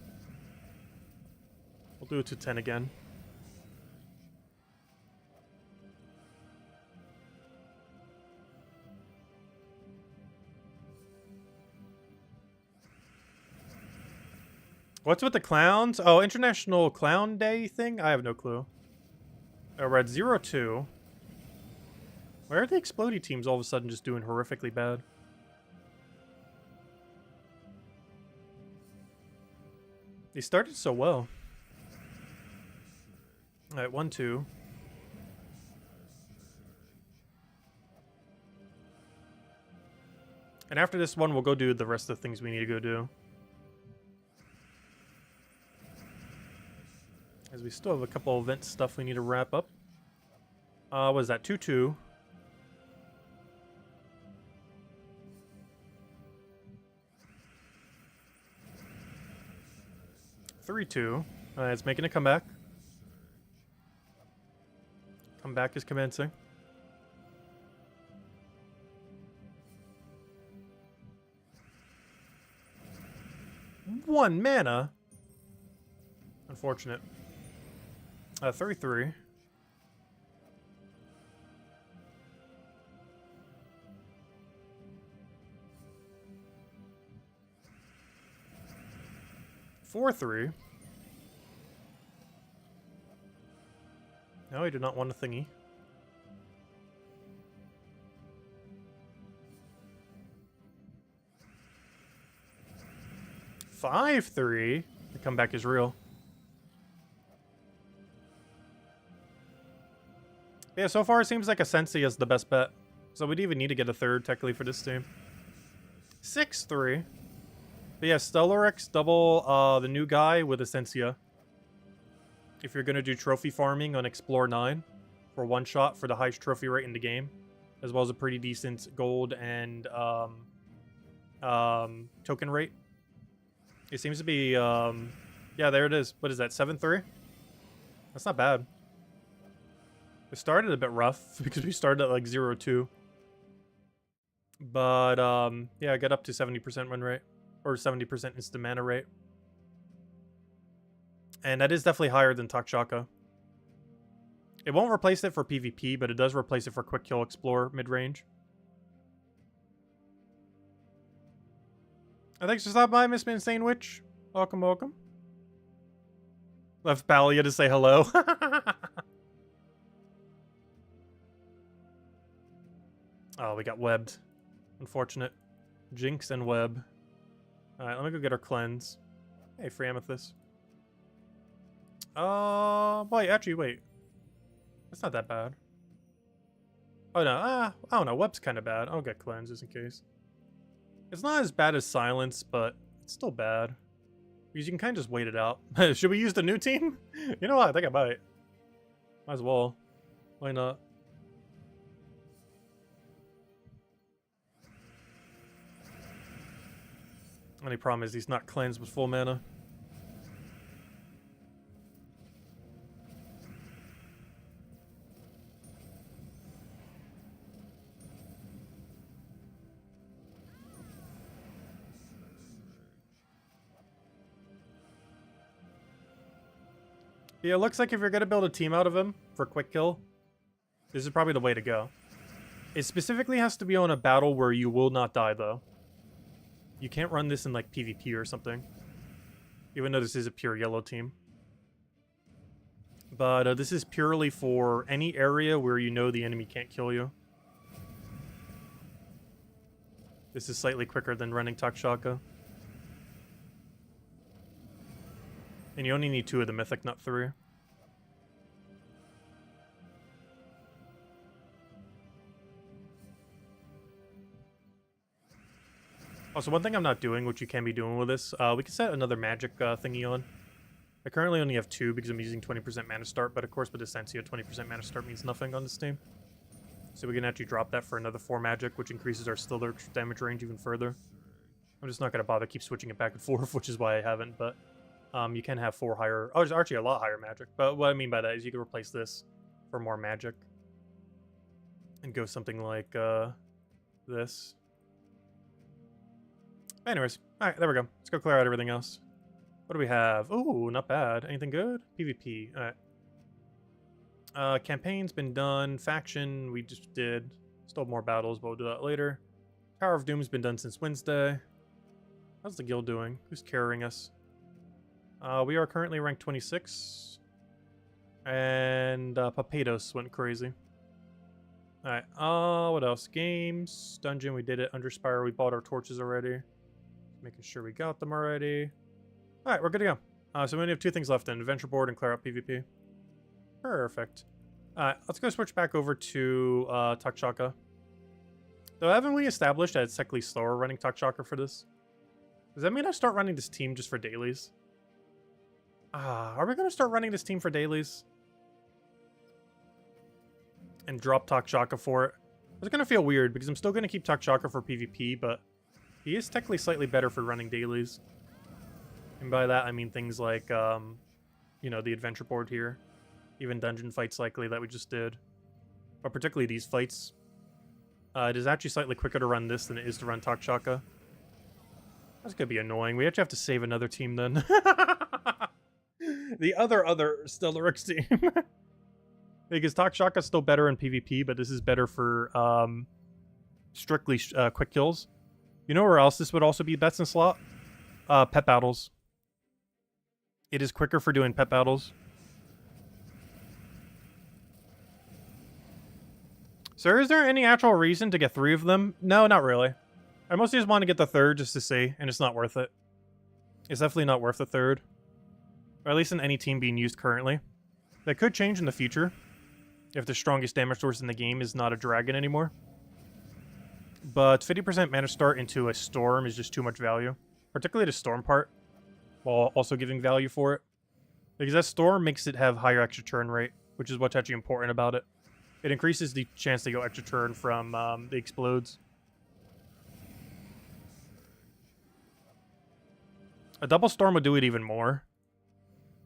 We'll do it to 10 again. What's with the clowns? Oh, International Clown Day thing? I have no clue. Oh, we're at 0-2. Why are the Explodey teams all of a sudden just doing horrifically bad? They started so well. Alright, 1-2. And after this one, we'll go do the rest of the things we need to go do. As we still have a couple event stuff we need to wrap up. What is that? 2-2. (3-2). It's making a comeback. Comeback is commencing. One mana. Unfortunate. 3-3. Four, 3. No, I do not want a thingy. 5-3. The comeback is real. Yeah, so far it seems like a Sensi is the best bet. So we'd even need to get a third technically for this team. 6-3. But yeah, Stellarix double the new guy with Essentia. If you're gonna do trophy farming on Explore 9 for one shot for the highest trophy rate in the game, as well as a pretty decent gold and token rate. It seems to be yeah, there it is. What is that? 7-3? That's not bad. We started a bit rough because we started at like 0-2. But yeah, I got up to 70% win rate. Or 70% instant mana rate. And that is definitely higher than Takshaka. It won't replace it for PvP, but it does replace it for Quick Kill Explore mid-range. Thanks for stopping by, Miss Insane Witch. Welcome, welcome. Left Palia to say hello. Oh, we got webbed. Unfortunate. Jinx and web. Alright, let me go get our cleanse. Hey, free amethyst. Wait, actually, wait. That's not that bad. Oh, no. I don't know. Web's kind of bad. I'll get cleanse just in case. It's not as bad as silence, but it's still bad. Because you can kind of just wait it out. Should we use the new team? You know what? I think I might. Might as well. Why not? Only problem is he's not cleansed with full mana. Yeah, it looks like if you're going to build a team out of him for quick kill, this is probably the way to go. It specifically has to be on a battle where you will not die, though. You can't run this in, like, PvP or something. Even though this is a pure yellow team. But this is purely for any area where you know the enemy can't kill you. This is slightly quicker than running Takshaka. And you only need 2 of the Mythic, not 3. Also, one thing I'm not doing, which you can be doing with this, we can set another magic thingy on. I currently only have 2 because I'm using 20% mana start, but of course with Essentia, 20% mana start means nothing on this team. So we can actually drop that for another 4 magic, which increases our still damage range even further. I'm just not going to bother keep switching it back and forth, which is why I haven't, but you can have 4 higher... Oh, there's actually a lot higher magic, but what I mean by that is you can replace this for more magic. And go something like this. Anyways, alright, there we go. Let's go clear out everything else. What do we have? Ooh, not bad. Anything good? PvP. Alright. Campaign's been done. Faction, we just did. Still more battles, but we'll do that later. Tower of Doom's been done since Wednesday. How's the guild doing? Who's carrying us? We are currently ranked 26. And Papados went crazy. Alright, what else? Games, Dungeon, we did it. Underspire, we bought our torches already. Making sure we got them already. Alright, we're good to go. So we only have 2 things left then. Adventure board and clear out PvP. Perfect. Alright, let's go switch back over to Takshaka. So haven't we established that it's technically slower running Takshaka for this? Does that mean I start running this team just for dailies? Are we going to start running this team for dailies? And drop Takshaka for it? It's going to feel weird because I'm still going to keep Takshaka for PvP, but he is technically slightly better for running dailies. And by that, I mean things like, you know, the adventure board here. Even dungeon fights likely that we just did. But particularly these fights. It is actually slightly quicker to run this than it is to run Takshaka. That's going to be annoying. We actually have to save another team then. The other Stellarix team. Because Takshaka's still better in PvP, but this is better for strictly quick kills. You know where else this would also be best in slot? Pet battles. It is quicker for doing pet battles. So is there any actual reason to get 3 of them? No, not really. I mostly just want to get the 3rd just to see, and it's not worth it. It's definitely not worth the 3rd. Or at least in any team being used currently. That could change in the future. If the strongest damage source in the game is not a dragon anymore. But 50% mana start into a storm is just too much value. Particularly the storm part. While also giving value for it. Because that storm makes it have higher extra turn rate. Which is what's actually important about it. It increases the chance to go extra turn from the explodes. A double storm would do it even more.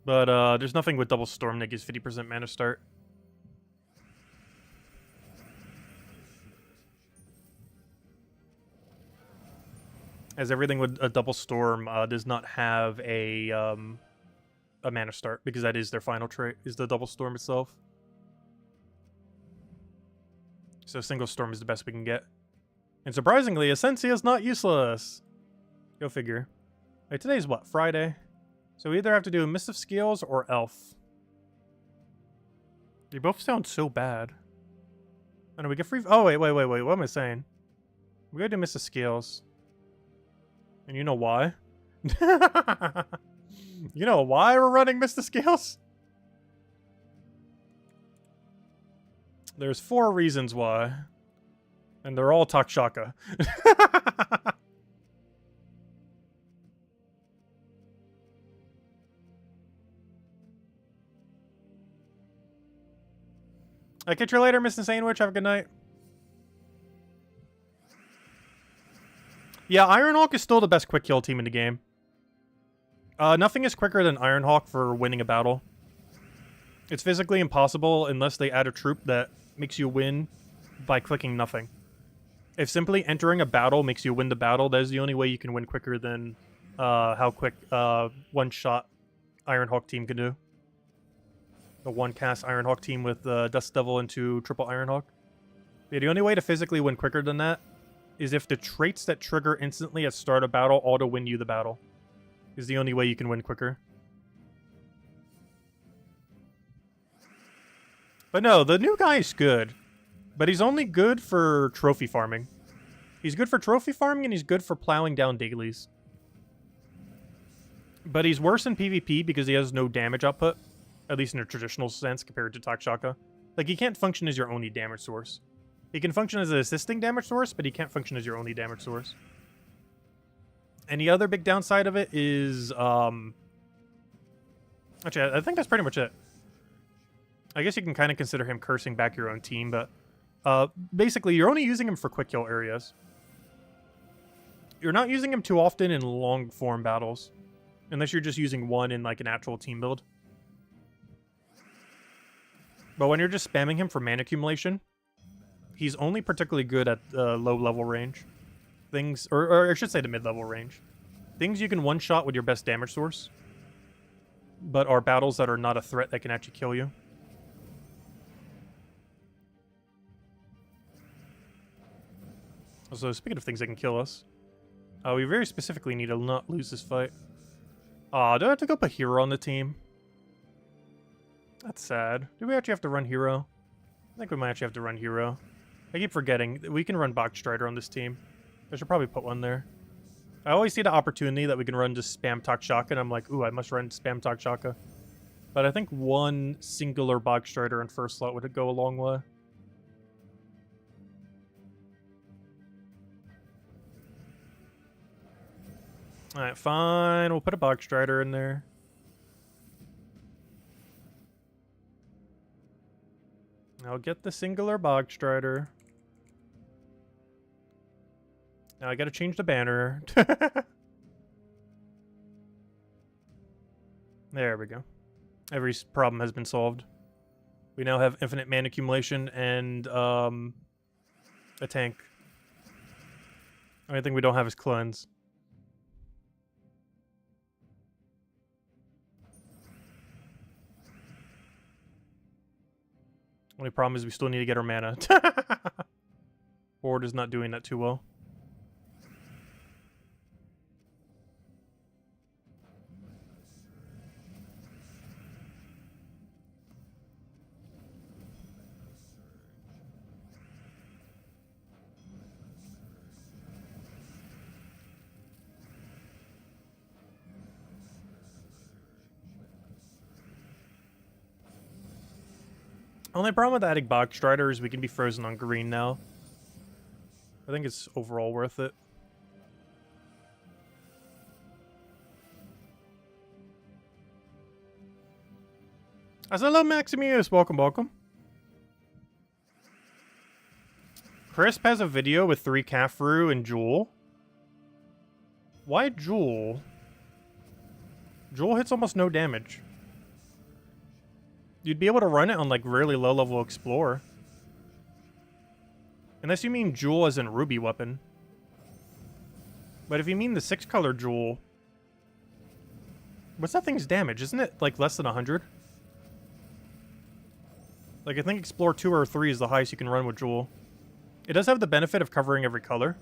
But there's nothing with double storm that gives 50% mana start. As everything with a double storm does not have a mana start, because that is their final trait, is the double storm itself. So single storm is the best we can get. And surprisingly, Essentia is not useless. Go figure. Wait, today's what? Friday? So we either have to do Mist of Scales or Elf. They both sound so bad. I know we get free... Oh, wait. What am I saying? We gotta do Mist of Scales. And you know why? You know why we're running Mist of Scales? There's 4 reasons why. And they're all Takshaka. I'll catch you later, Mr. Sandwich. Have a good night. Yeah, Ironhawk is still the best quick kill team in the game. Nothing is quicker than Ironhawk for winning a battle. It's physically impossible unless they add a troop that makes you win by clicking nothing. If simply entering a battle makes you win the battle, that is the only way you can win quicker than how quick one-shot Ironhawk team can do. The one-cast Ironhawk team with Dust Devil into triple Ironhawk. Yeah, the only way to physically win quicker than that is if the traits that trigger instantly at start of battle auto-win you the battle. Is the only way you can win quicker. But no, the new guy is good. But he's only good for trophy farming. He's good for trophy farming and he's good for plowing down dailies. But he's worse in PvP because he has no damage output. At least in a traditional sense compared to Takshaka. Like, he can't function as your only damage source. He can function as an assisting damage source, but he can't function as your only damage source. And the other big downside of it is, actually, I think that's pretty much it. I guess you can kind of consider him cursing back your own team, but basically, you're only using him for quick kill areas. You're not using him too often in long form battles, unless you're just using one in like an actual team build. But when you're just spamming him for mana accumulation, he's only particularly good at low level range. Things, or I should say the mid-level range. Things you can one-shot with your best damage source, but are battles that are not a threat that can actually kill you. Also, speaking of things that can kill us, we very specifically need to not lose this fight. Aw, do I have to go put Hero on the team? That's sad. Do we actually have to run Hero? I think we might actually have to run Hero. I keep forgetting. We can run Box Strider on this team. I should probably put one there. I always see the opportunity that we can run just spam Takshaka, and I'm like, ooh, I must run spam Takshaka. But I think one singular Box Strider in first slot would go a long way. Alright, fine. We'll put a Box Strider in there. I'll get the singular Box Strider. Now I gotta change the banner. There we go. Every problem has been solved. We now have infinite mana accumulation and a tank. The only thing we don't have is cleanse. Only problem is we still need to get our mana. Board is not doing that too well. Only problem with adding Box Strider is we can be frozen on green now. I think it's overall worth it. Hello, Maximus. Welcome, welcome. Crisp has a video with 3 Caffrey and Jewel. Why Jewel? Jewel hits almost no damage. You'd be able to run it on, like, really low-level Explorer. Unless you mean Jewel as in Ruby weapon. But if you mean the 6-color Jewel... What's that thing's damage? Isn't it, like, less than 100? Like, I think Explorer 2 or 3 is the highest you can run with Jewel. It does have the benefit of covering every color.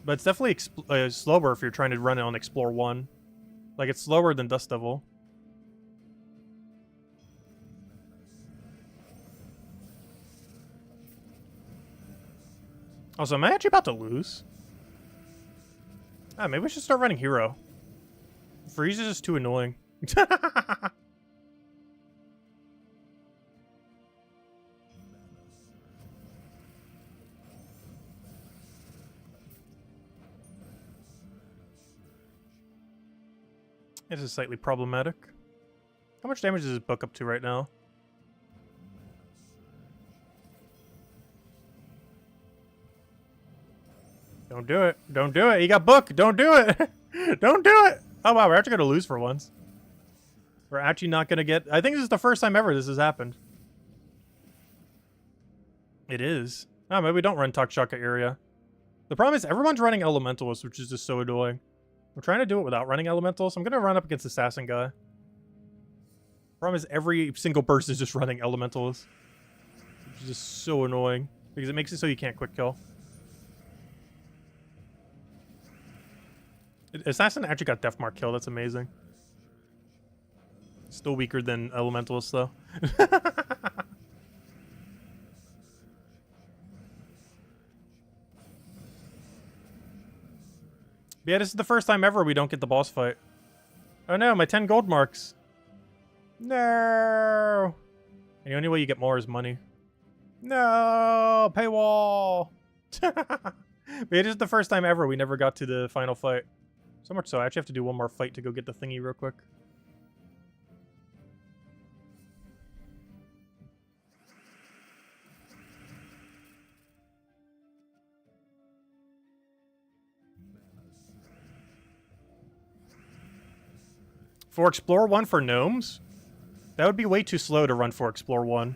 But it's definitely slower if you're trying to run it on Explorer 1. Like, it's slower than Dust Devil. Also, am I actually about to lose? Ah, maybe we should start running Hero. Freeze is just too annoying. This is slightly problematic. How much damage is this book up to right now? Don't do it. Don't do it. You got book. Don't do it. Don't do it. Oh, wow. We're actually going to lose for once. We're actually not going to get... I think this is the first time ever this has happened. It is. Oh, maybe we don't run Takshaka area. The problem is everyone's running Elementalist, which is just so annoying. I'm trying to do it without running Elemental, so I'm going to run up against Assassin guy. Problem is every single person is just running Elementalist. Which is just so annoying. Because it makes it so you can't quick kill. Assassin actually got Deathmark kill, that's amazing. Still weaker than Elementalist though. Yeah, this is the first time ever we don't get the boss fight. Oh no, my 10 gold marks. No. And the only way you get more is money. No, paywall. But it is the first time ever we never got to the final fight. So much so, I actually have to do one more fight to go get the thingy real quick. For Explore 1 for gnomes? That would be way too slow to run for Explore 1.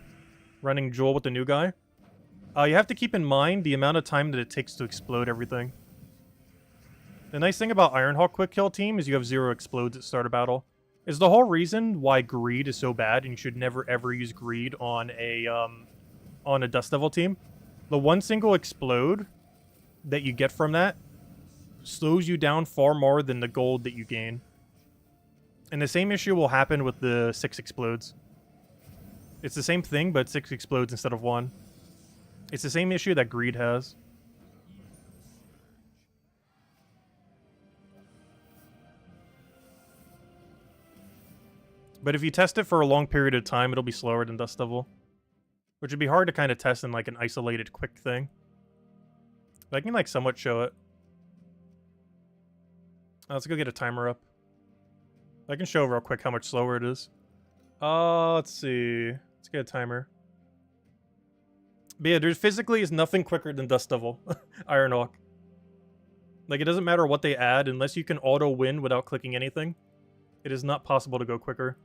Running Jewel with the new guy. You have to keep in mind the amount of time that it takes to explode everything. The nice thing about Ironhawk Quick Kill team is you have 0 explodes at start of battle. Is the whole reason why Greed is so bad and you should never ever use Greed on a Dust Devil team. The one single explode that you get from that slows you down far more than the gold that you gain. And the same issue will happen with the 6 explodes. It's the same thing, but 6 explodes instead of 1. It's the same issue that Greed has. But if you test it for a long period of time, it'll be slower than Dust Devil. Which would be hard to kind of test in like an isolated quick thing. But I can like somewhat show it. Let's go get a timer up. I can show real quick how much slower it is. Let's see. Let's get a timer. But yeah, there physically is nothing quicker than Dust Devil. Ironhawk. Like, it doesn't matter what they add, unless you can auto-win without clicking anything. It is not possible to go quicker.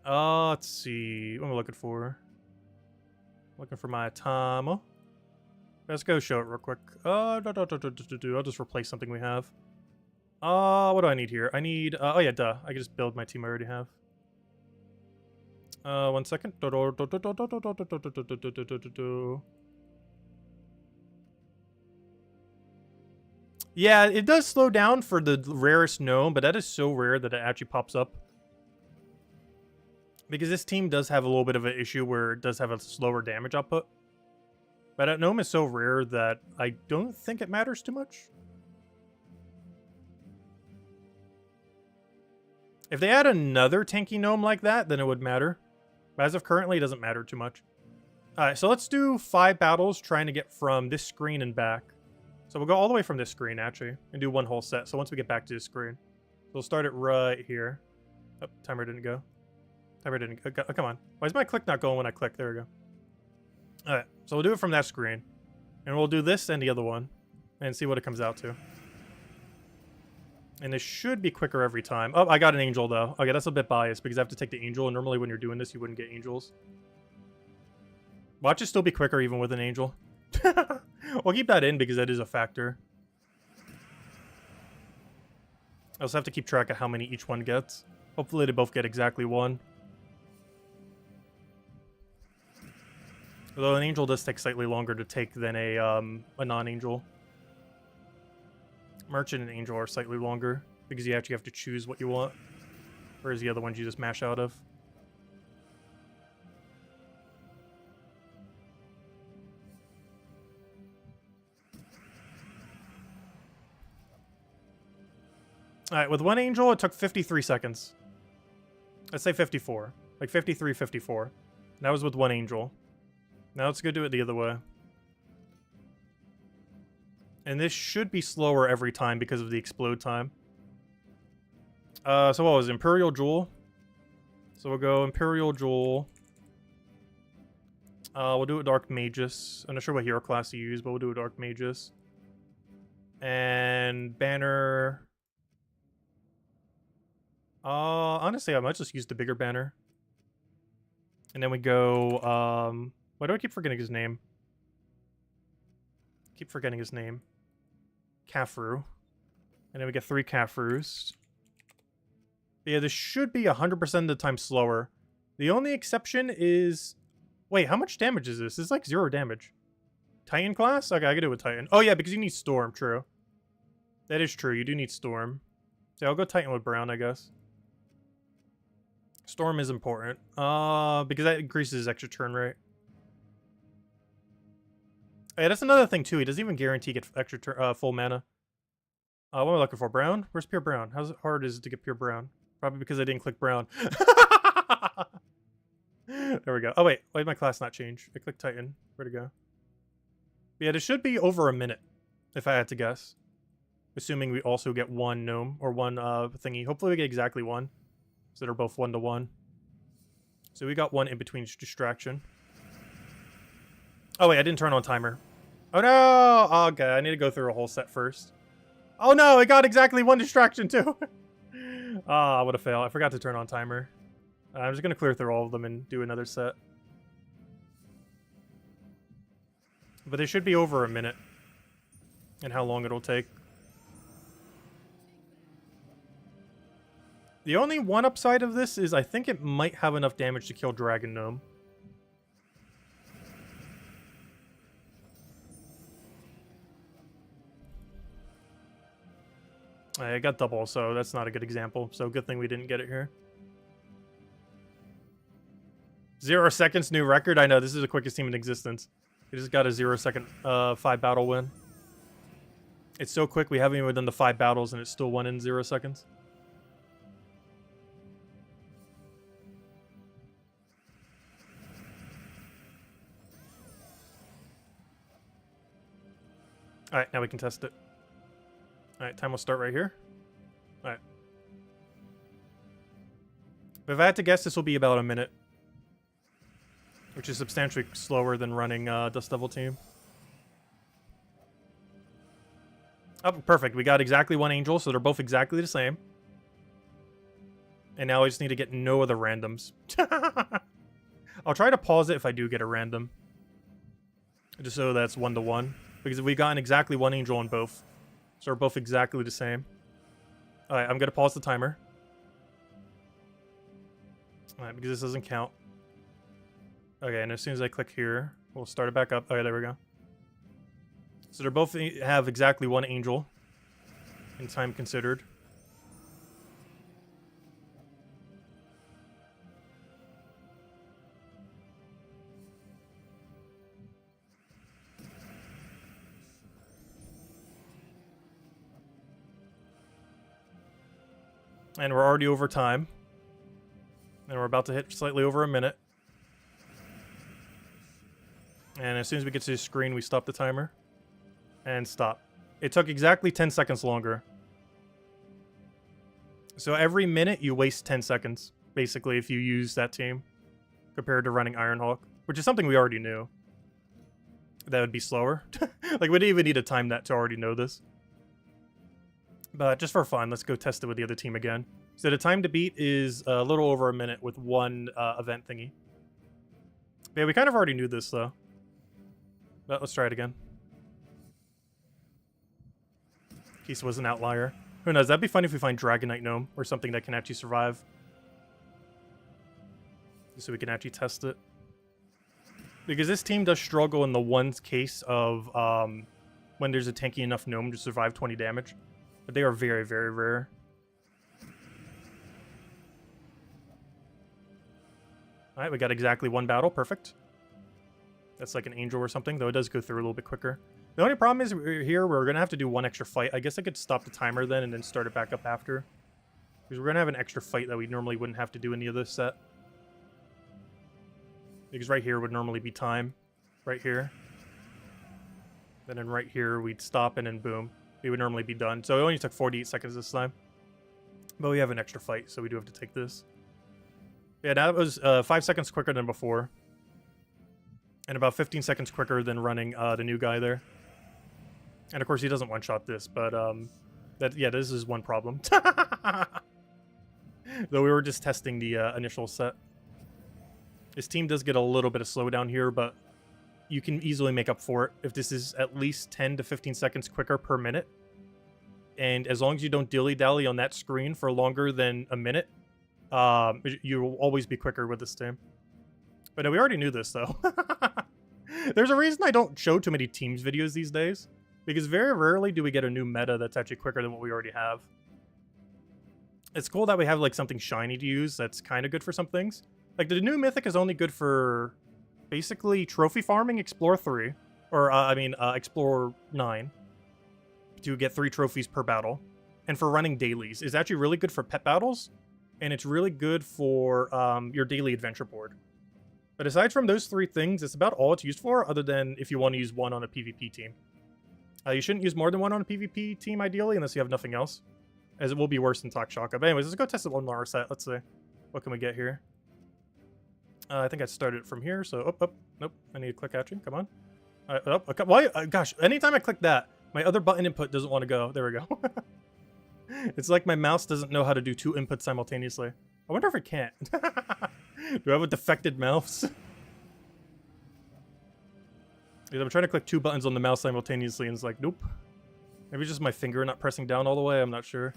Let's see. What am I looking for? Looking for my timer. Let's go show it real quick. I'll just replace something we have. What do I need here? I need, oh yeah, duh. I can just build my team I already have. 1 second. Yeah, it does slow down for the rarest gnome, but that is so rare that it actually pops up. Because this team does have a little bit of an issue where it does have a slower damage output. But that gnome is so rare that I don't think it matters too much. If they add another tanky gnome like that, then it would matter. But as of currently, it doesn't matter too much. Alright, so let's do 5 battles trying to get from this screen and back. So we'll go all the way from this screen, actually, and do one whole set. So once we get back to this screen. So we'll start it right here. Oh, timer didn't go. Timer didn't go. Oh, come on. Why is my click not going when I click? There we go. Alright, so we'll do it from that screen. And we'll do this and the other one. And see what it comes out to. And this should be quicker every time. Oh, I got an angel, though. Okay, that's a bit biased, because I have to take the angel, and normally when you're doing this, you wouldn't get angels. Watch it still be quicker even with an angel. We'll keep that in, because that is a factor. I also have to keep track of how many each one gets. Hopefully they both get exactly 1. Although an angel does take slightly longer to take than a non-angel. Merchant and angel are slightly longer, because you actually have to choose what you want. Whereas the other ones you just mash out of. Alright, with one angel, it took 53 seconds. Let's say 54. Like 53, 54. That was with one angel. Now let's go do it the other way. And this should be slower every time because of the explode time. So what was it? Imperial Jewel? So we'll go Imperial Jewel. We'll do it with Dark Magus. I'm not sure what hero class to use, but we'll do it with Dark Magus. And banner. Honestly, I might just use the bigger banner. And then we go, why do I keep forgetting his name? Keep forgetting his name. Kafru. And then we get 3 Kafrus. Yeah, this should be 100% of the time slower. The only exception is... Wait, how much damage is this? It's like 0 damage. Titan class? Okay, I can do it with Titan. Oh yeah, because you need Storm, true. That is true, you do need Storm. So yeah, I'll go Titan with Brown, I guess. Storm is important. Because that increases his extra turn rate. Yeah, that's another thing too. He doesn't even guarantee get extra full mana. What am I looking for? Brown? Where's pure brown? How hard is it to get pure brown? Probably because I didn't click brown. There we go. Oh wait, why did my class not change? I clicked Titan. Where'd it go? Yeah, this should be over a minute, if I had to guess. Assuming we also get 1 gnome, or 1 thingy. Hopefully we get exactly 1. So they're both 1-to-1. So we got 1 in between distraction. Oh wait, I didn't turn on timer. Oh no! Okay, I need to go through a whole set first. Oh no, I got exactly 1 distraction too! Ah, what a fail. I forgot to turn on timer. I'm just gonna clear through all of them and do another set. But they should be over a minute. And how long it'll take. The only one upside of this is I think it might have enough damage to kill Dragon Gnome. I got double, so that's not a good example. So good thing we didn't get it here. 0 seconds, new record. I know, this is the quickest team in existence. We just got a 0 second 5 battle win. It's so quick, we haven't even done the 5 battles and it's still won in 0 seconds. Alright, now we can test it. Alright, time will start right here. Alright. But if I had to guess, this will be about a minute. Which is substantially slower than running Dust Devil team. Oh, perfect. We got exactly 1 angel, so they're both exactly the same. And now I just need to get no other randoms. I'll try to pause it if I do get a random. Just so that's 1-to-1. Because we've gotten exactly 1 angel on both. So we're both exactly the same. Alright, I'm going to pause the timer. Alright, because this doesn't count. Okay, and as soon as I click here, we'll start it back up. Okay, there we go. So they're both have exactly 1 angel in time considered. And we're already over time. And we're about to hit slightly over a minute. And as soon as we get to the screen, we stop the timer. And stop. It took exactly 10 seconds longer. So every minute, you waste 10 seconds, basically, if you use that team. Compared to running Ironhawk. Which is something we already knew. That would be slower. Like, we didn't even need to time that to already know this. But just for fun, let's go test it with the other team again. So the time to beat is a little over a minute with 1 event thingy. But yeah, we kind of already knew this, though. But let's try it again. In case it was an outlier. Who knows, that'd be funny if we find Dragonite Gnome or something that can actually survive. Just so we can actually test it. Because this team does struggle in the one case of when there's a tanky enough gnome to survive 20 damage. But they are very, very rare. Alright, we got exactly 1 battle. Perfect. That's like an angel or something, though it does go through a little bit quicker. The only problem is we're going to have to do 1 extra fight. I guess I could stop the timer then and then start it back up after. Because we're going to have an extra fight that we normally wouldn't have to do in the other set. Because right here would normally be time. Right here. And then right here we'd stop and then boom. We would normally be done. So it only took 48 seconds this time. But we have an extra fight, so we do have to take this. Yeah, that was 5 seconds quicker than before. And about 15 seconds quicker than running the new guy there. And of course, he doesn't one-shot this, but this is one problem. Though we were just testing the initial set. His team does get a little bit of slowdown here, but you can easily make up for it if this is at least 10 to 15 seconds quicker per minute. And as long as you don't dilly-dally on that screen for longer than a minute, you will always be quicker with this team. But no, we already knew this, though. There's a reason I don't show too many teams videos these days, because very rarely do we get a new meta that's actually quicker than what we already have. It's cool that we have like something shiny to use that's kind of good for some things. Like the new Mythic is only good for basically trophy farming, Explore 3, or Explore 9, to get 3 trophies per battle, and for running dailies. It's actually really good for pet battles, and it's really good for your daily adventure board. But aside from those 3 things, it's about all it's used for, other than if you want to use one on a PvP team. You shouldn't use more than one on a PvP team, ideally, unless you have nothing else, as it will be worse than Takshaka. But anyways, let's go test it one more set. Let's see. What can we get here? I think I started from here, so... Nope. I need to click action. Come on. Okay. Why? Gosh, anytime I click that, my other button input doesn't want to go. There we go. It's like my mouse doesn't know how to do 2 inputs simultaneously. I wonder if it can't. Do I have a defected mouse? I'm trying to click 2 buttons on the mouse simultaneously, and it's like, nope. Maybe just my finger not pressing down all the way, I'm not sure.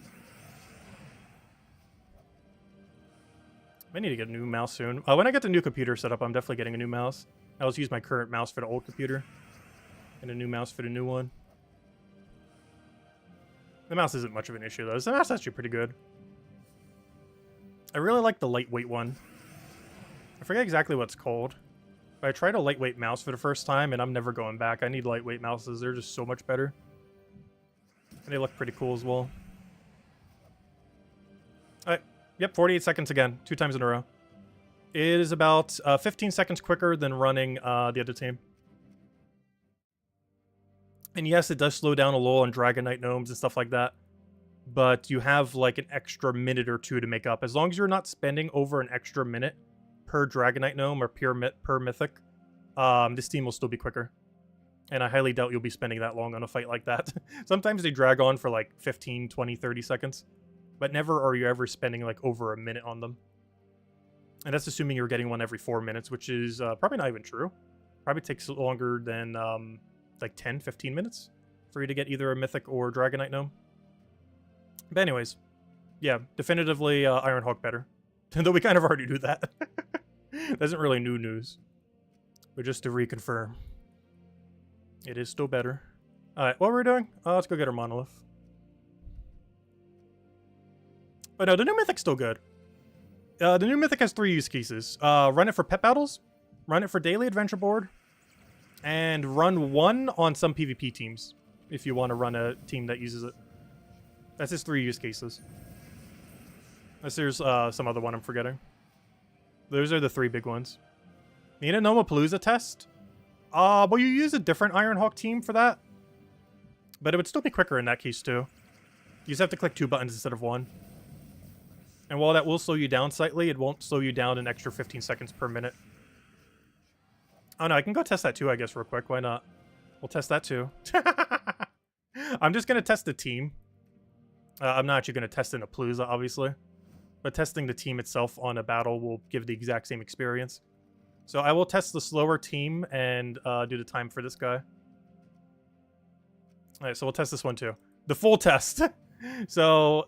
I need to get a new mouse soon. When I get the new computer set up, I'm definitely getting a new mouse. I'll just use my current mouse for the old computer, and a new mouse for the new one. The mouse isn't much of an issue, though. The mouse is actually pretty good. I really like the lightweight one. I forget exactly what it's called. But I tried a lightweight mouse for the first time, and I'm never going back. I need lightweight mouses. They're just so much better. And they look pretty cool as well. Alright. Yep, 48 seconds again. 2 times in a row. It is about 15 seconds quicker than running the other team. And yes, it does slow down a little on Dragonite Gnomes and stuff like that. But you have like an extra minute or 2 to make up. As long as you're not spending over an extra minute per Dragonite Gnome or per Mythic, this team will still be quicker. And I highly doubt you'll be spending that long on a fight like that. Sometimes they drag on for like 15, 20, 30 seconds. But never are you ever spending like over a minute on them. And that's assuming you're getting one every 4 minutes, which is probably not even true. Probably takes longer than like 10, 15 minutes for you to get either a Mythic or Dragonite Gnome. But anyways, yeah, definitively Ironhawk better. Though we kind of already knew that. That isn't really new news. But just to reconfirm, it is still better. Alright, what we're doing? Let's go get our Monolith. But no, the new Mythic's still good. The new Mythic has 3 use cases. Run it for pet battles, run it for daily adventure board, and run 1 on some PvP teams, if you want to run a team that uses it. That's his 3 use cases. Unless there's some other one I'm forgetting. Those are the 3 big ones. Need a Nomapalooza test? Well, you use a different Ironhawk team for that. But it would still be quicker in that case, too. You just have to click 2 buttons instead of 1. And while that will slow you down slightly, it won't slow you down an extra 15 seconds per minute. Oh no, I can go test that too, I guess, real quick. Why not? We'll test that too. I'm just going to test the team. I'm not actually going to test in a Palooza, obviously. But testing the team itself on a battle will give the exact same experience. So I will test the slower team and do the time for this guy. Alright, so we'll test this one too. The full test. So,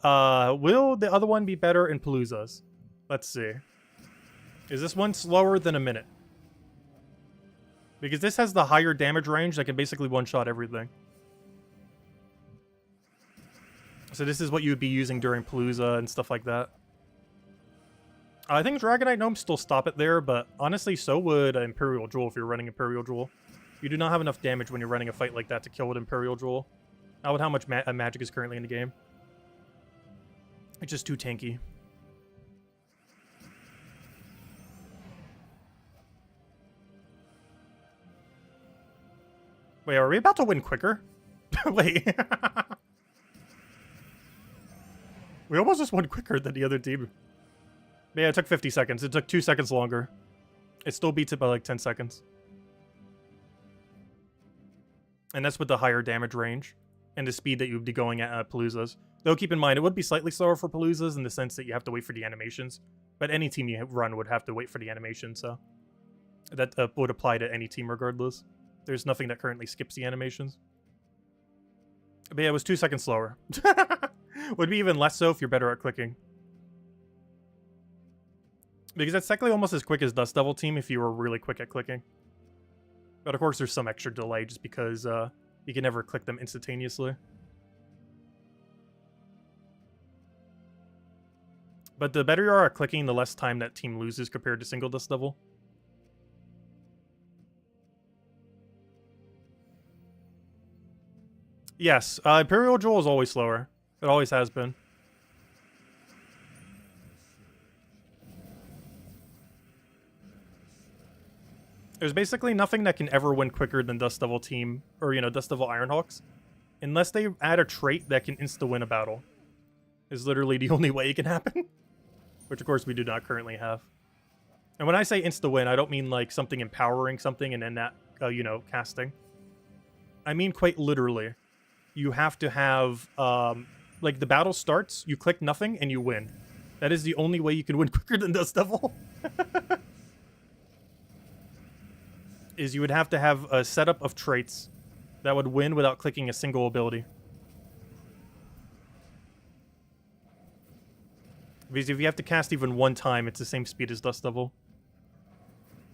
will the other one be better in Paloozas? Let's see. Is this one slower than a minute? Because this has the higher damage range that can basically one-shot everything. So this is what you would be using during Palooza and stuff like that. I think Dragonite Gnomes still stop it there, but honestly, so would Imperial Jewel if you're running Imperial Jewel. You do not have enough damage when you're running a fight like that to kill with Imperial Jewel. Not with how much magic is currently in the game. It's just too tanky. Wait, are we about to win quicker? Wait. We almost just went quicker than the other team. Yeah, it took 50 seconds. It took 2 seconds longer. It still beats it by like 10 seconds. And that's with the higher damage range and the speed that you would be going at Paloozas. Though keep in mind, it would be slightly slower for Paloozas in the sense that you have to wait for the animations. But any team you run would have to wait for the animation, so that would apply to any team regardless. There's nothing that currently skips the animations. But yeah, it was 2 seconds slower. Would be even less so if you're better at clicking. Because that's technically almost as quick as Dust Devil Team if you were really quick at clicking. But of course there's some extra delay just because you can never click them instantaneously. But the better you are at clicking, the less time that team loses compared to single Dust Devil. Yes, Imperial Jewel is always slower. It always has been. There's basically nothing that can ever win quicker than Dust Devil Team, or, you know, Dust Devil Ironhawks. Unless they add a trait that can insta-win a battle. Is literally the only way it can happen. Which, of course, we do not currently have. And when I say insta-win, I don't mean, like, something empowering something and then that, you know, casting. I mean quite literally. You have to have, like, the battle starts, you click nothing, and you win. That is the only way you can win quicker than Dust Devil. Is you would have to have a setup of traits that would win without clicking a single ability. Because if you have to cast even one time, it's the same speed as Dust Devil.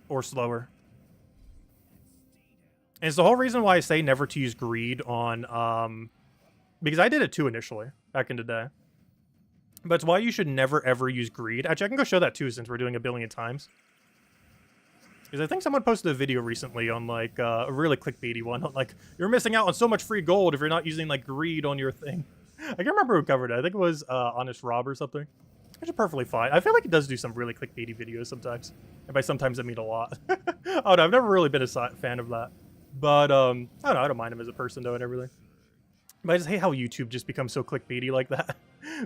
Or slower. And it's the whole reason why I say never to use Greed on, because I did it too initially, back in the day. But it's why you should never ever use Greed. Actually, I can go show that too, since we're doing a billion times. Because I think someone posted a video recently on, like, a really clickbaity one. On, like, you're missing out on so much free gold if you're not using, like, Greed on your thing. I can't remember who covered it. I think it was Honest Rob or something. Which is perfectly fine. I feel like it does do some really clickbaity videos sometimes. And by sometimes, I mean a lot. Oh, no, I've never really been a fan of that. But, I don't know. I don't mind him as a person, though, and everything. But I just hate how YouTube just becomes so clickbaity like that.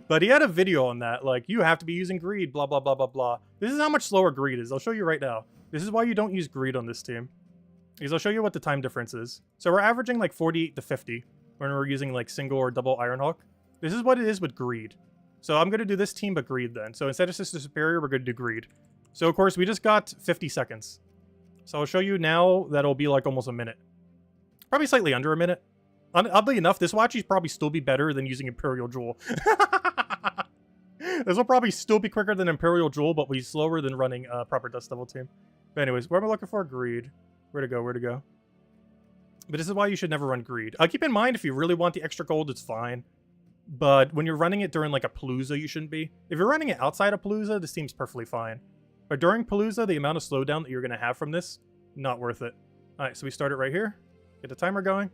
But he had a video on that. Like, you have to be using Greed, blah, blah, blah, blah, blah. This is how much slower Greed is. I'll show you right now. This is why you don't use Greed on this team. Because I'll show you what the time difference is. So we're averaging like 48 to 50 when we're using like single or double Ironhawk. This is what it is with Greed. So I'm going to do this team but Greed then. So instead of Sister Superior, we're going to do Greed. So of course we just got 50 seconds. So I'll show you now that'll be like almost a minute. Probably slightly under a minute. Oddly enough, this will actually probably still be better than using Imperial Jewel. This will probably still be quicker than Imperial Jewel, but be slower than running a proper Dust Devil team. But anyways, what am I looking for? Greed. Where to go? Where to go? But this is why you should never run Greed. Keep in mind, if you really want the extra gold, it's fine. But when you're running it during like a Palooza, you shouldn't be. If you're running it outside of Palooza, this seems perfectly fine. But during Palooza, the amount of slowdown that you're going to have from this, not worth it. Alright, so we start it right here. Get the timer going.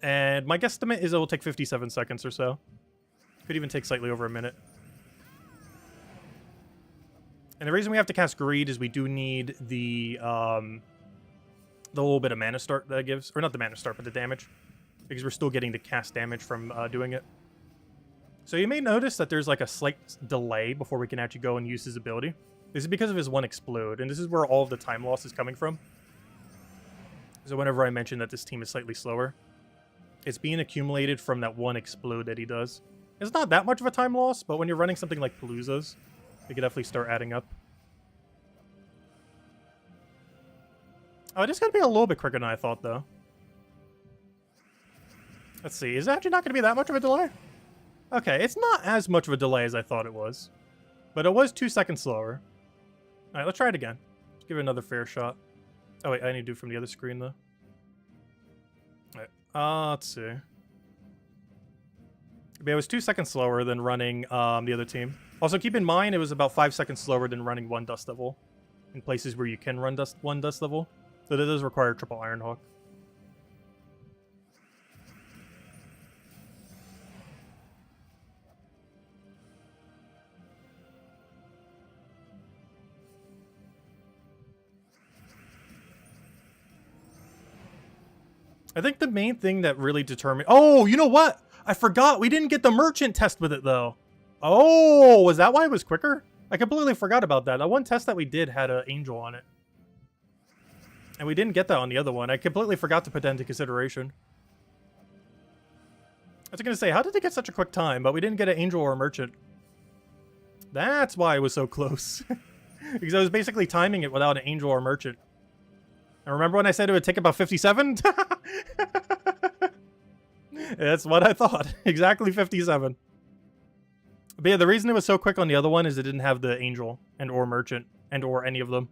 And my guesstimate is it will take 57 seconds or so. Could even take slightly over a minute. And the reason we have to cast Greed is we do need the little bit of mana start that it gives. Or not the mana start, but the damage. Because we're still getting the cast damage from doing it. So you may notice that there's like a slight delay before we can actually go and use his ability. This is because of his one explode. And this is where all of the time loss is coming from. So whenever I mention that this team is slightly slower, it's being accumulated from that one explode that he does. It's not that much of a time loss, but when you're running something like Paloozas, it could definitely start adding up. Oh, it is going to be a little bit quicker than I thought, though. Let's see. Is it actually not going to be that much of a delay? Okay, it's not as much of a delay as I thought it was. But it was 2 seconds slower. Alright, let's try it again. Let's give it another fair shot. Oh, wait, I need to do it from the other screen, though. Alright, let's see. But it was 2 seconds slower than running the other team. Also, keep in mind, it was about 5 seconds slower than running one Dust Devil. In places where you can run one Dust Devil. So that does require triple Ironhawk. I think the main thing that really determined... Oh, you know what? I forgot. We didn't get the merchant test with it, though. Oh, was that why it was quicker? I completely forgot about that. That one test that we did had an angel on it. And we didn't get that on the other one. I completely forgot to put that into consideration. I was going to say, how did they get such a quick time? But we didn't get an angel or a merchant. That's why it was so close. Because I was basically timing it without an angel or merchant. And remember when I said it would take about 57? That's what I thought. Exactly 57. But yeah, the reason it was so quick on the other one is it didn't have the angel and or merchant and or any of them.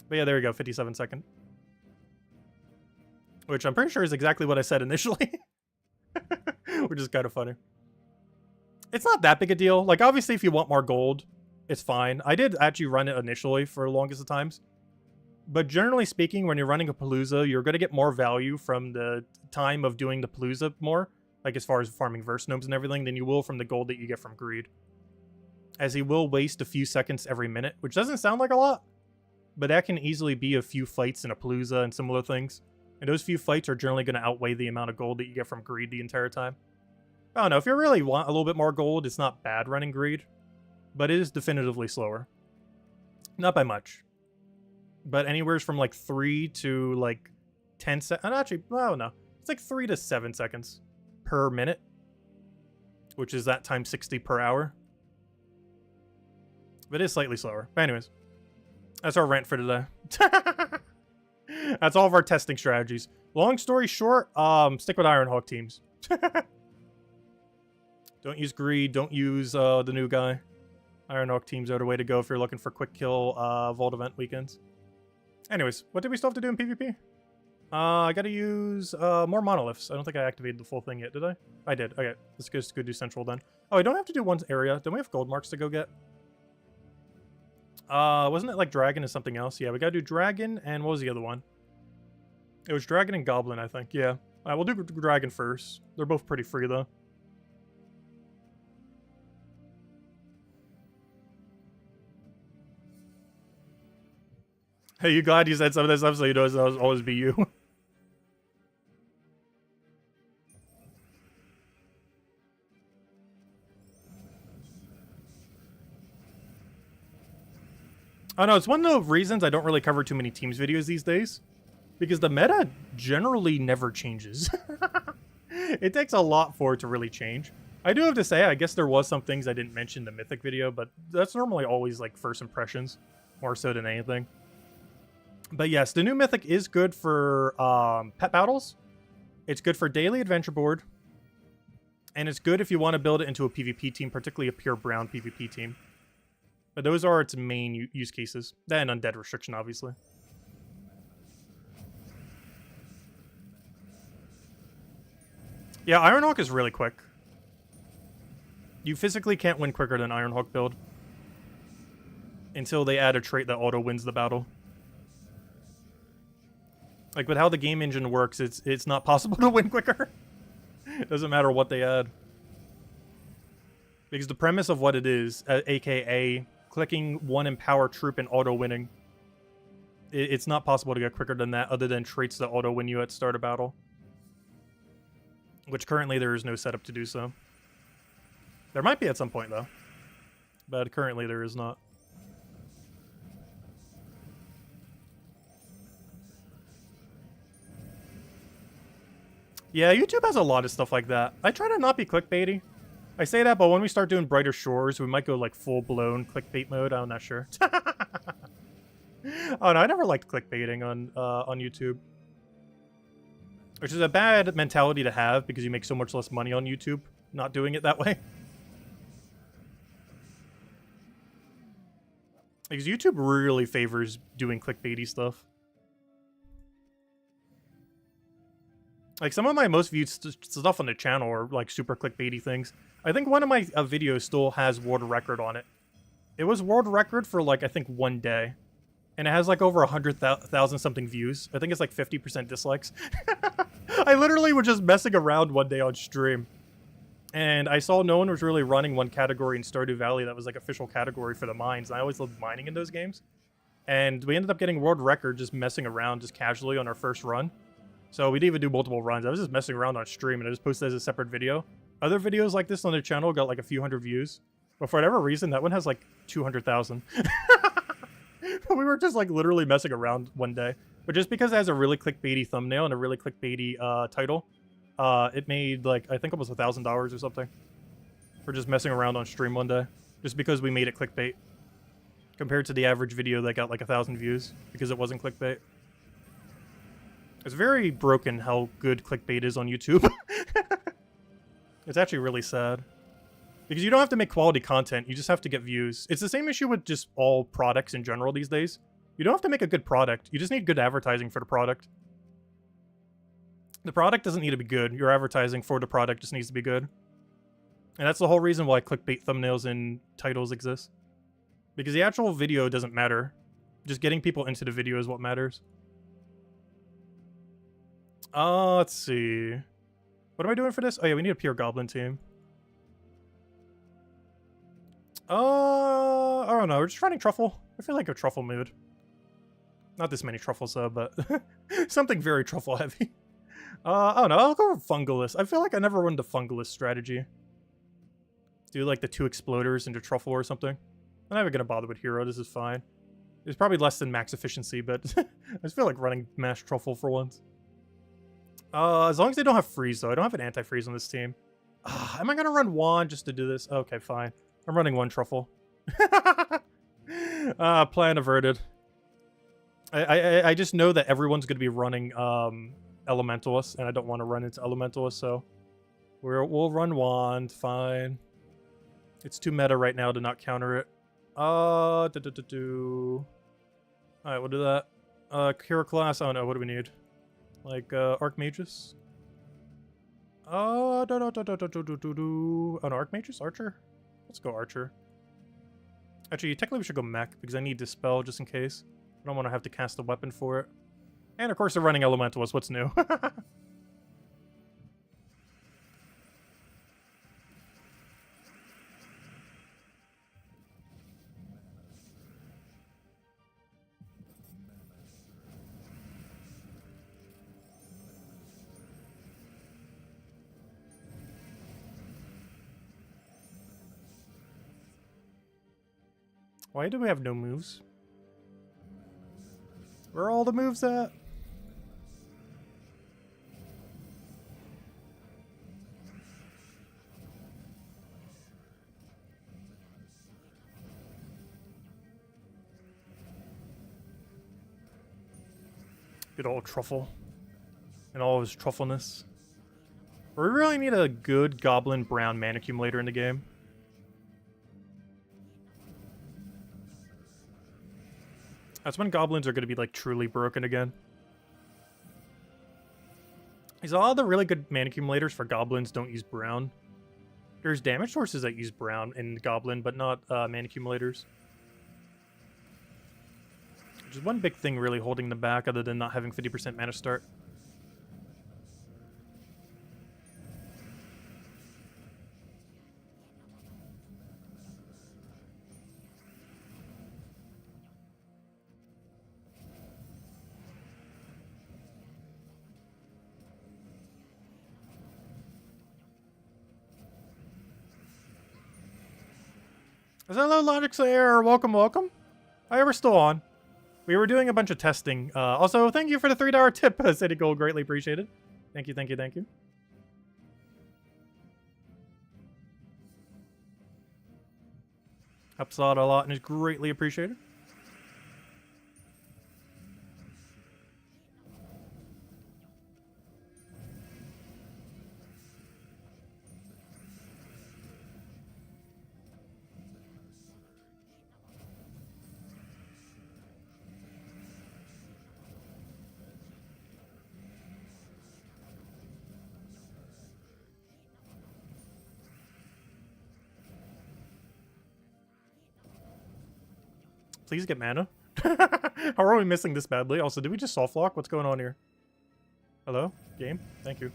But yeah, there you go, 57 second. Which I'm pretty sure is exactly what I said initially. Which is kind of funny. It's not that big a deal. Like, obviously, if you want more gold, it's fine. I did actually run it initially for the longest of times. But generally speaking, when you're running a Palooza, you're going to get more value from the time of doing the Palooza more, like as far as farming verse gnomes and everything, than you will from the gold that you get from greed. As he will waste a few seconds every minute, which doesn't sound like a lot, but that can easily be a few fights in a Palooza and similar things. And those few fights are generally going to outweigh the amount of gold that you get from greed the entire time. I don't know, if you really want a little bit more gold, it's not bad running greed, but it is definitively slower. Not by much. But anywhere from like 3 to like 10 seconds. Actually, oh no. It's like 3 to 7 seconds per minute, which is that times 60 per hour. But it is slightly slower. But anyways, that's our rant for today. That's all of our testing strategies. Long story short, stick with Ironhawk teams. Don't use greed. Don't use the new guy. Ironhawk teams are the way to go if you're looking for quick kill Vault event weekends. Anyways, what did we still have to do in PvP? I gotta use more monoliths. I don't think I activated the full thing yet, did I? I did. Okay, let's just go do central then. Oh, I don't have to do one area. Don't we have gold marks to go get? Wasn't it like dragon and something else? Yeah, we gotta do dragon and what was the other one? It was dragon and goblin, I think. Yeah. Alright, we'll do dragon first. They're both pretty free though. Hey, you glad you said some of this stuff so you know it'll always be you? I know, it's one of the reasons I don't really cover too many teams videos these days. Because the meta generally never changes. It takes a lot for it to really change. I do have to say, I guess there was some things I didn't mention in the Mythic video, but that's normally always like first impressions, more so than anything. But yes, the new Mythic is good for pet battles. It's good for daily adventure board. And it's good if you want to build it into a PvP team, particularly a pure brown PvP team. But those are its main use cases. Then undead restriction, obviously. Yeah, Ironhawk is really quick. You physically can't win quicker than Ironhawk build. Until they add a trait that auto wins the battle. Like, with how the game engine works, it's not possible to win quicker. It doesn't matter what they add. Because the premise of what it is, aka clicking one empower troop and auto winning, it's not possible to get quicker than that other than traits that auto win you at start of battle. Which currently there is no setup to do so. There might be at some point though. But currently there is not. Yeah, YouTube has a lot of stuff like that. I try to not be clickbaity. I say that, but when we start doing Brighter Shores, we might go like full-blown clickbait mode. I'm not sure. Oh no, I never liked clickbaiting on YouTube. Which is a bad mentality to have because you make so much less money on YouTube not doing it that way. Because YouTube really favors doing clickbaity stuff. Like, some of my most viewed stuff on the channel are, like, super clickbaity things. I think one of my videos still has world record on it. It was world record for, like, I think 1 day. And it has, like, over 100,000 something views. I think it's, like, 50% dislikes. I literally was just messing around one day on stream. And I saw no one was really running one category in Stardew Valley that was, like, official category for the mines. And I always loved mining in those games. And we ended up getting world record just messing around just casually on our first run. So we didn't even do multiple runs. I was just messing around on stream and I just posted it as a separate video. Other videos like this on their channel got like a few hundred views, but for whatever reason, that one has like 200,000. We were just like literally messing around one day, but just because it has a really clickbaity thumbnail and a really clickbaity title, it made like I think almost $1,000 or something for just messing around on stream one day, just because we made it clickbait compared to the average video that got like 1,000 views because it wasn't clickbait. It's very broken how good clickbait is on YouTube. It's actually really sad. Because you don't have to make quality content, you just have to get views. It's the same issue with just all products in general these days. You don't have to make a good product, you just need good advertising for the product. The product doesn't need to be good, your advertising for the product just needs to be good. And that's the whole reason why clickbait thumbnails and titles exist. Because the actual video doesn't matter. Just getting people into the video is what matters. Let's see. What am I doing for this? Oh yeah, we need a pure goblin team. I don't know. We're just running truffle. I feel like a truffle mood. Not this many truffles though, but something very truffle heavy. I don't know. I'll go with Fungalist. I feel like I never run the Fungalist strategy. Do like the 2 exploders into truffle or something. I'm not even gonna bother with hero. This is fine. It's probably less than max efficiency, but I just feel like running mash truffle for once. As long as they don't have freeze though. I don't have an anti-freeze on this team. Am I gonna run wand just to do this? Okay, fine. I'm running 1 truffle. Plan averted. I just know that everyone's going to be running Elementalist, and I don't want to run into Elementalist, so we'll run Wand, fine. It's too meta right now to not counter it. Alright, we'll do that. Hero class, I don't know, what do we need? Like, Archmagus? Oh, no, Archmagus? Archer? Let's go Archer. Actually, technically we should go Mech, because I need Dispel just in case. I don't want to have to cast a weapon for it. And of course they're running Elementalist, what's new? Why do we have no moves? Where are all the moves at? Good old Truffle. And all of his truffleness. We really need a good Goblin Brown mana accumulator in the game. That's when goblins are going to be, like, truly broken again. Because all the really good mana accumulators for goblins don't use brown. There's damage sources that use brown in goblin, but not mana accumulators. Which is one big thing really holding them back, other than not having 50% mana start. Hello, Logic Slayer. Welcome, welcome. Hi, we're still on. We were doing a bunch of testing. Also, thank you for the $3 tip, City Gold. Greatly appreciated. Thank you, thank you, thank you. Helps out a lot and is greatly appreciated. Please get mana. How are we missing this badly? Also, did we just soft lock? What's going on here? Hello? Game? Thank you.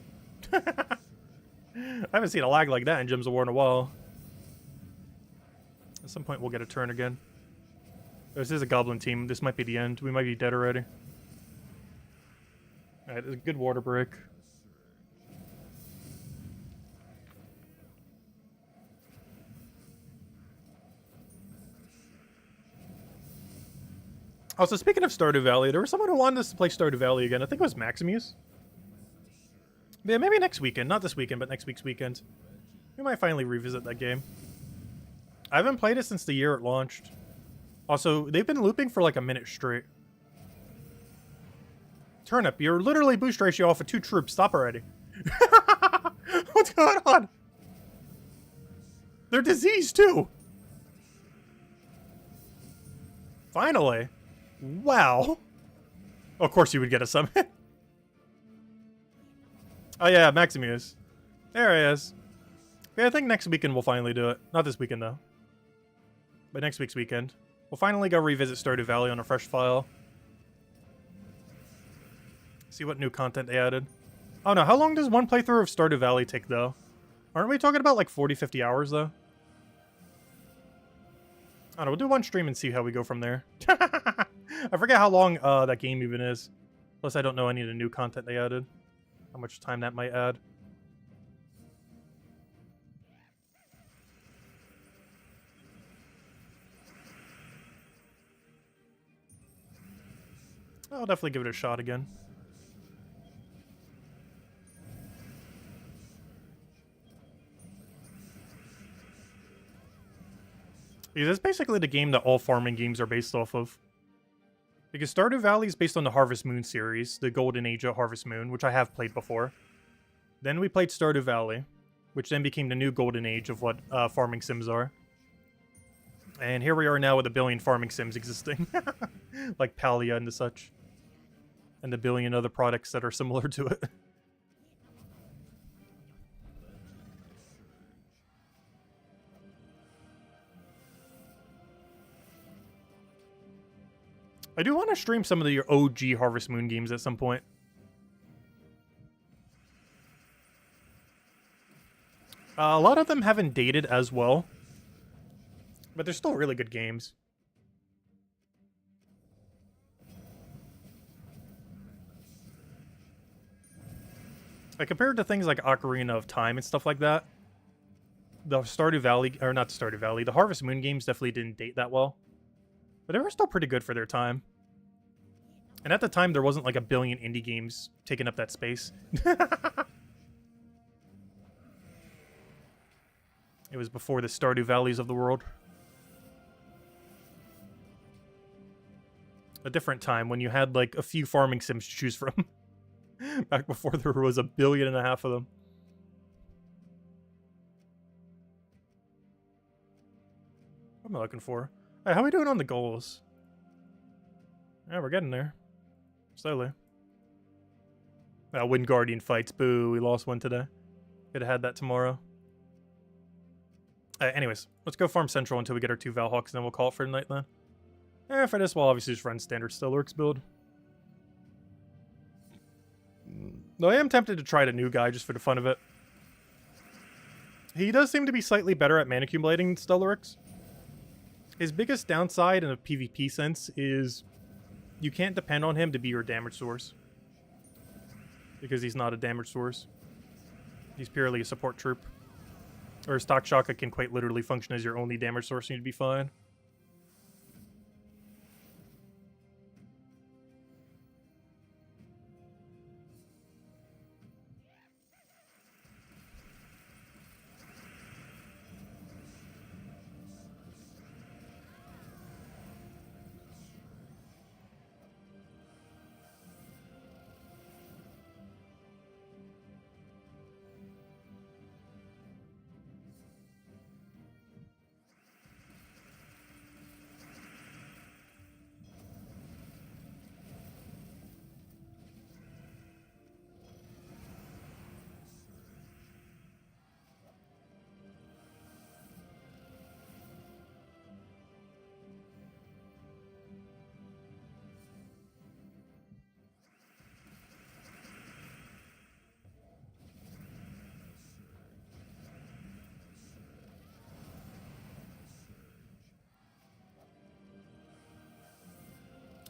I haven't seen a lag like that in Gems of War in a while. At some point we'll get a turn again. This is a goblin team. This might be the end. We might be dead already. Alright, a good water break. Also, speaking of Stardew Valley, there was someone who wanted us to play Stardew Valley again. I think it was Maximus. Yeah, maybe next weekend. Not this weekend, but next week's weekend. We might finally revisit that game. I haven't played it since the year it launched. Also, they've been looping for like a minute straight. Turnip, you're literally boost ratio off of 2 troops. Stop already. What's going on? They're diseased too. Finally. Wow. Of course you would get a summon. Oh yeah, Maximus. There he is. Yeah, I think next weekend we'll finally do it. Not this weekend though. But next week's weekend. We'll finally go revisit Stardew Valley on a fresh file. See what new content they added. Oh no, how long does one playthrough of Stardew Valley take though? Aren't we talking about like 40, 50 hours though? I don't know, we'll do one stream and see how we go from there. I forget how long that game even is. Plus I don't know any of the new content they added. How much time that might add. I'll definitely give it a shot again. Because that's basically the game that all farming games are based off of. Because Stardew Valley is based on the Harvest Moon series, the Golden Age of Harvest Moon, which I have played before. Then we played Stardew Valley, which then became the new Golden Age of what farming sims are. And here we are now with a billion farming sims existing. Like Palia and the such. And the billion other products that are similar to it. I do want to stream some of the OG Harvest Moon games at some point. A lot of them haven't dated as well. But they're still really good games. Like, compared to things like Ocarina of Time and stuff like that, the Stardew Valley, or not Stardew Valley, the Harvest Moon games definitely didn't date that well. But they were still pretty good for their time. And at the time, there wasn't like a billion indie games taking up that space. It was before the Stardew Valleys of the world. A different time when you had like a few farming sims to choose from. Back before there was 1.5 billion of them. What am I looking for? Hey, how are we doing on the goals? Yeah, we're getting there. Slowly. Wind Guardian fights. Boo, we lost one today. Could have had that tomorrow. Anyways, let's go farm Central until we get our 2 Valhawks, and then we'll call it for the night then. For this, we'll obviously just run standard Stellaryx build. Though I am tempted to try the new guy just for the fun of it. He does seem to be slightly better at mana accumulating than Stellaryx. His biggest downside in a PvP sense is you can't depend on him to be your damage source. Because he's not a damage source. He's purely a support troop. Or Stock Shaka can quite literally function as your only damage source and you'd be fine.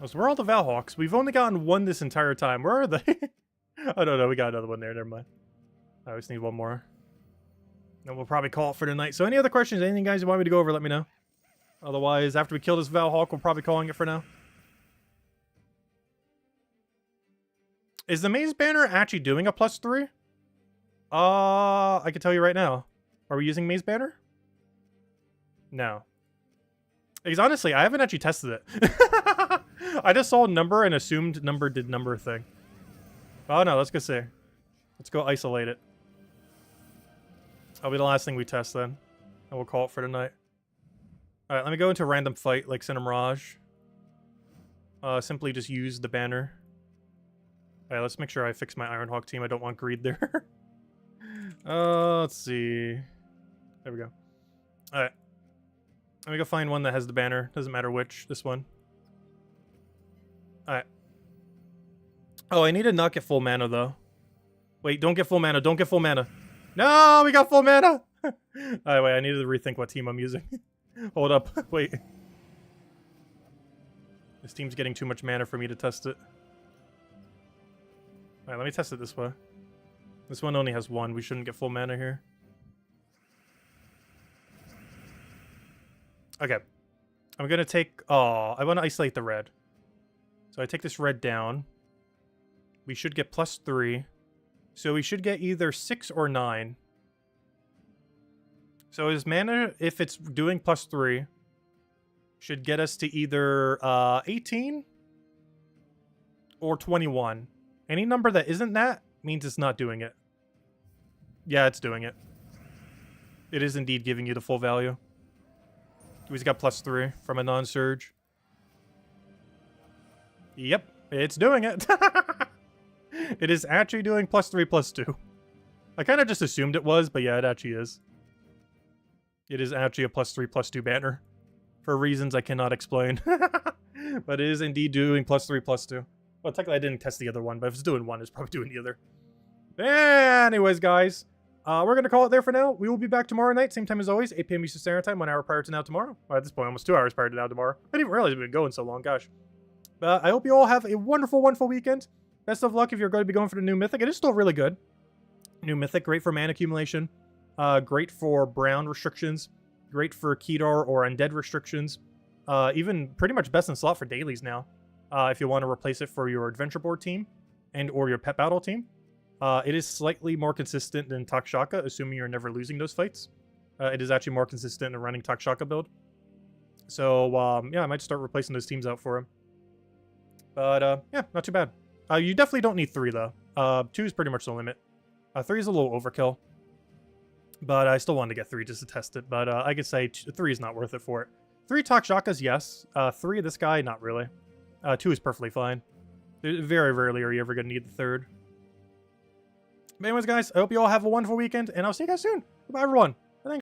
So where are all the Valhawks? We've only gotten one this entire time. Where are they? Oh, no, we got another one there. Never mind. I just need one more. And we'll probably call it for tonight. So any other questions, anything guys you want me to go over, let me know. Otherwise, after we kill this Valhawk, we're probably calling it for now. Is the Maze banner actually doing a +3? I can tell you right now. Are we using Maze banner? No. Because honestly, I haven't actually tested it. I just saw number and assumed number did number thing. Oh no, let's go see. Let's go isolate it. That'll be the last thing we test then. And we'll call it for tonight. Alright, let me go into a random fight like Cinemirage. Simply just use the banner. Alright, let's make sure I fix my Ironhawk team. I don't want greed there. Let's see. There we go. Alright. Let me go find one that has the banner. Doesn't matter which. This one. Alright. Oh, I need to not get full mana, though. Wait, don't get full mana. Don't get full mana. No, we got full mana! Alright, wait. I need to rethink what team I'm using. Hold up. Wait. This team's getting too much mana for me to test it. Alright, let me test it this way. This one only has one. We shouldn't get full mana here. Okay. I'm gonna take... Oh, I want to isolate the red. So I take this red down. We should get +3. So we should get either 6 or 9. So his mana, if it's doing +3, should get us to either 18 or 21. Any number that isn't that means it's not doing it. Yeah, it's doing it. It is indeed giving you the full value. He's got +3 from a non-surge. Yep, it's doing it. It is actually doing +3, +2. I kind of just assumed it was, but yeah, it actually is. It is actually a +3, +2 banner. For reasons I cannot explain. But it is indeed doing +3, +2. Well, technically I didn't test the other one, but if it's doing one, it's probably doing the other. Anyways, guys. We're going to call it there for now. We will be back tomorrow night, same time as always, 8 p.m. Eastern Standard Time, 1 hour prior to now tomorrow. Well, at this point, almost 2 hours prior to now tomorrow. I didn't even realize we've been going so long, gosh. I hope you all have a wonderful, wonderful weekend. Best of luck if you're going to be going for the new Mythic. It is still really good. New Mythic, great for mana accumulation. Great for brown restrictions. Great for Kedar or Undead restrictions. Even pretty much best in slot for dailies now. If you want to replace it for your adventure board team and or your pet battle team. It is slightly more consistent than Takshaka, assuming you're never losing those fights. It is actually more consistent in running Takshaka build. So, yeah, I might start replacing those teams out for him. But, yeah, not too bad. You definitely don't need 3, though. 2 is pretty much the limit. 3 is a little overkill. But I still wanted to get 3 just to test it. But I could say 3 is not worth it for it. 3 Takshakas, yes. 3 of this guy, not really. 2 is perfectly fine. Very rarely are you ever going to need the 3rd. But anyways, guys, I hope you all have a wonderful weekend, and I'll see you guys soon. Goodbye, everyone.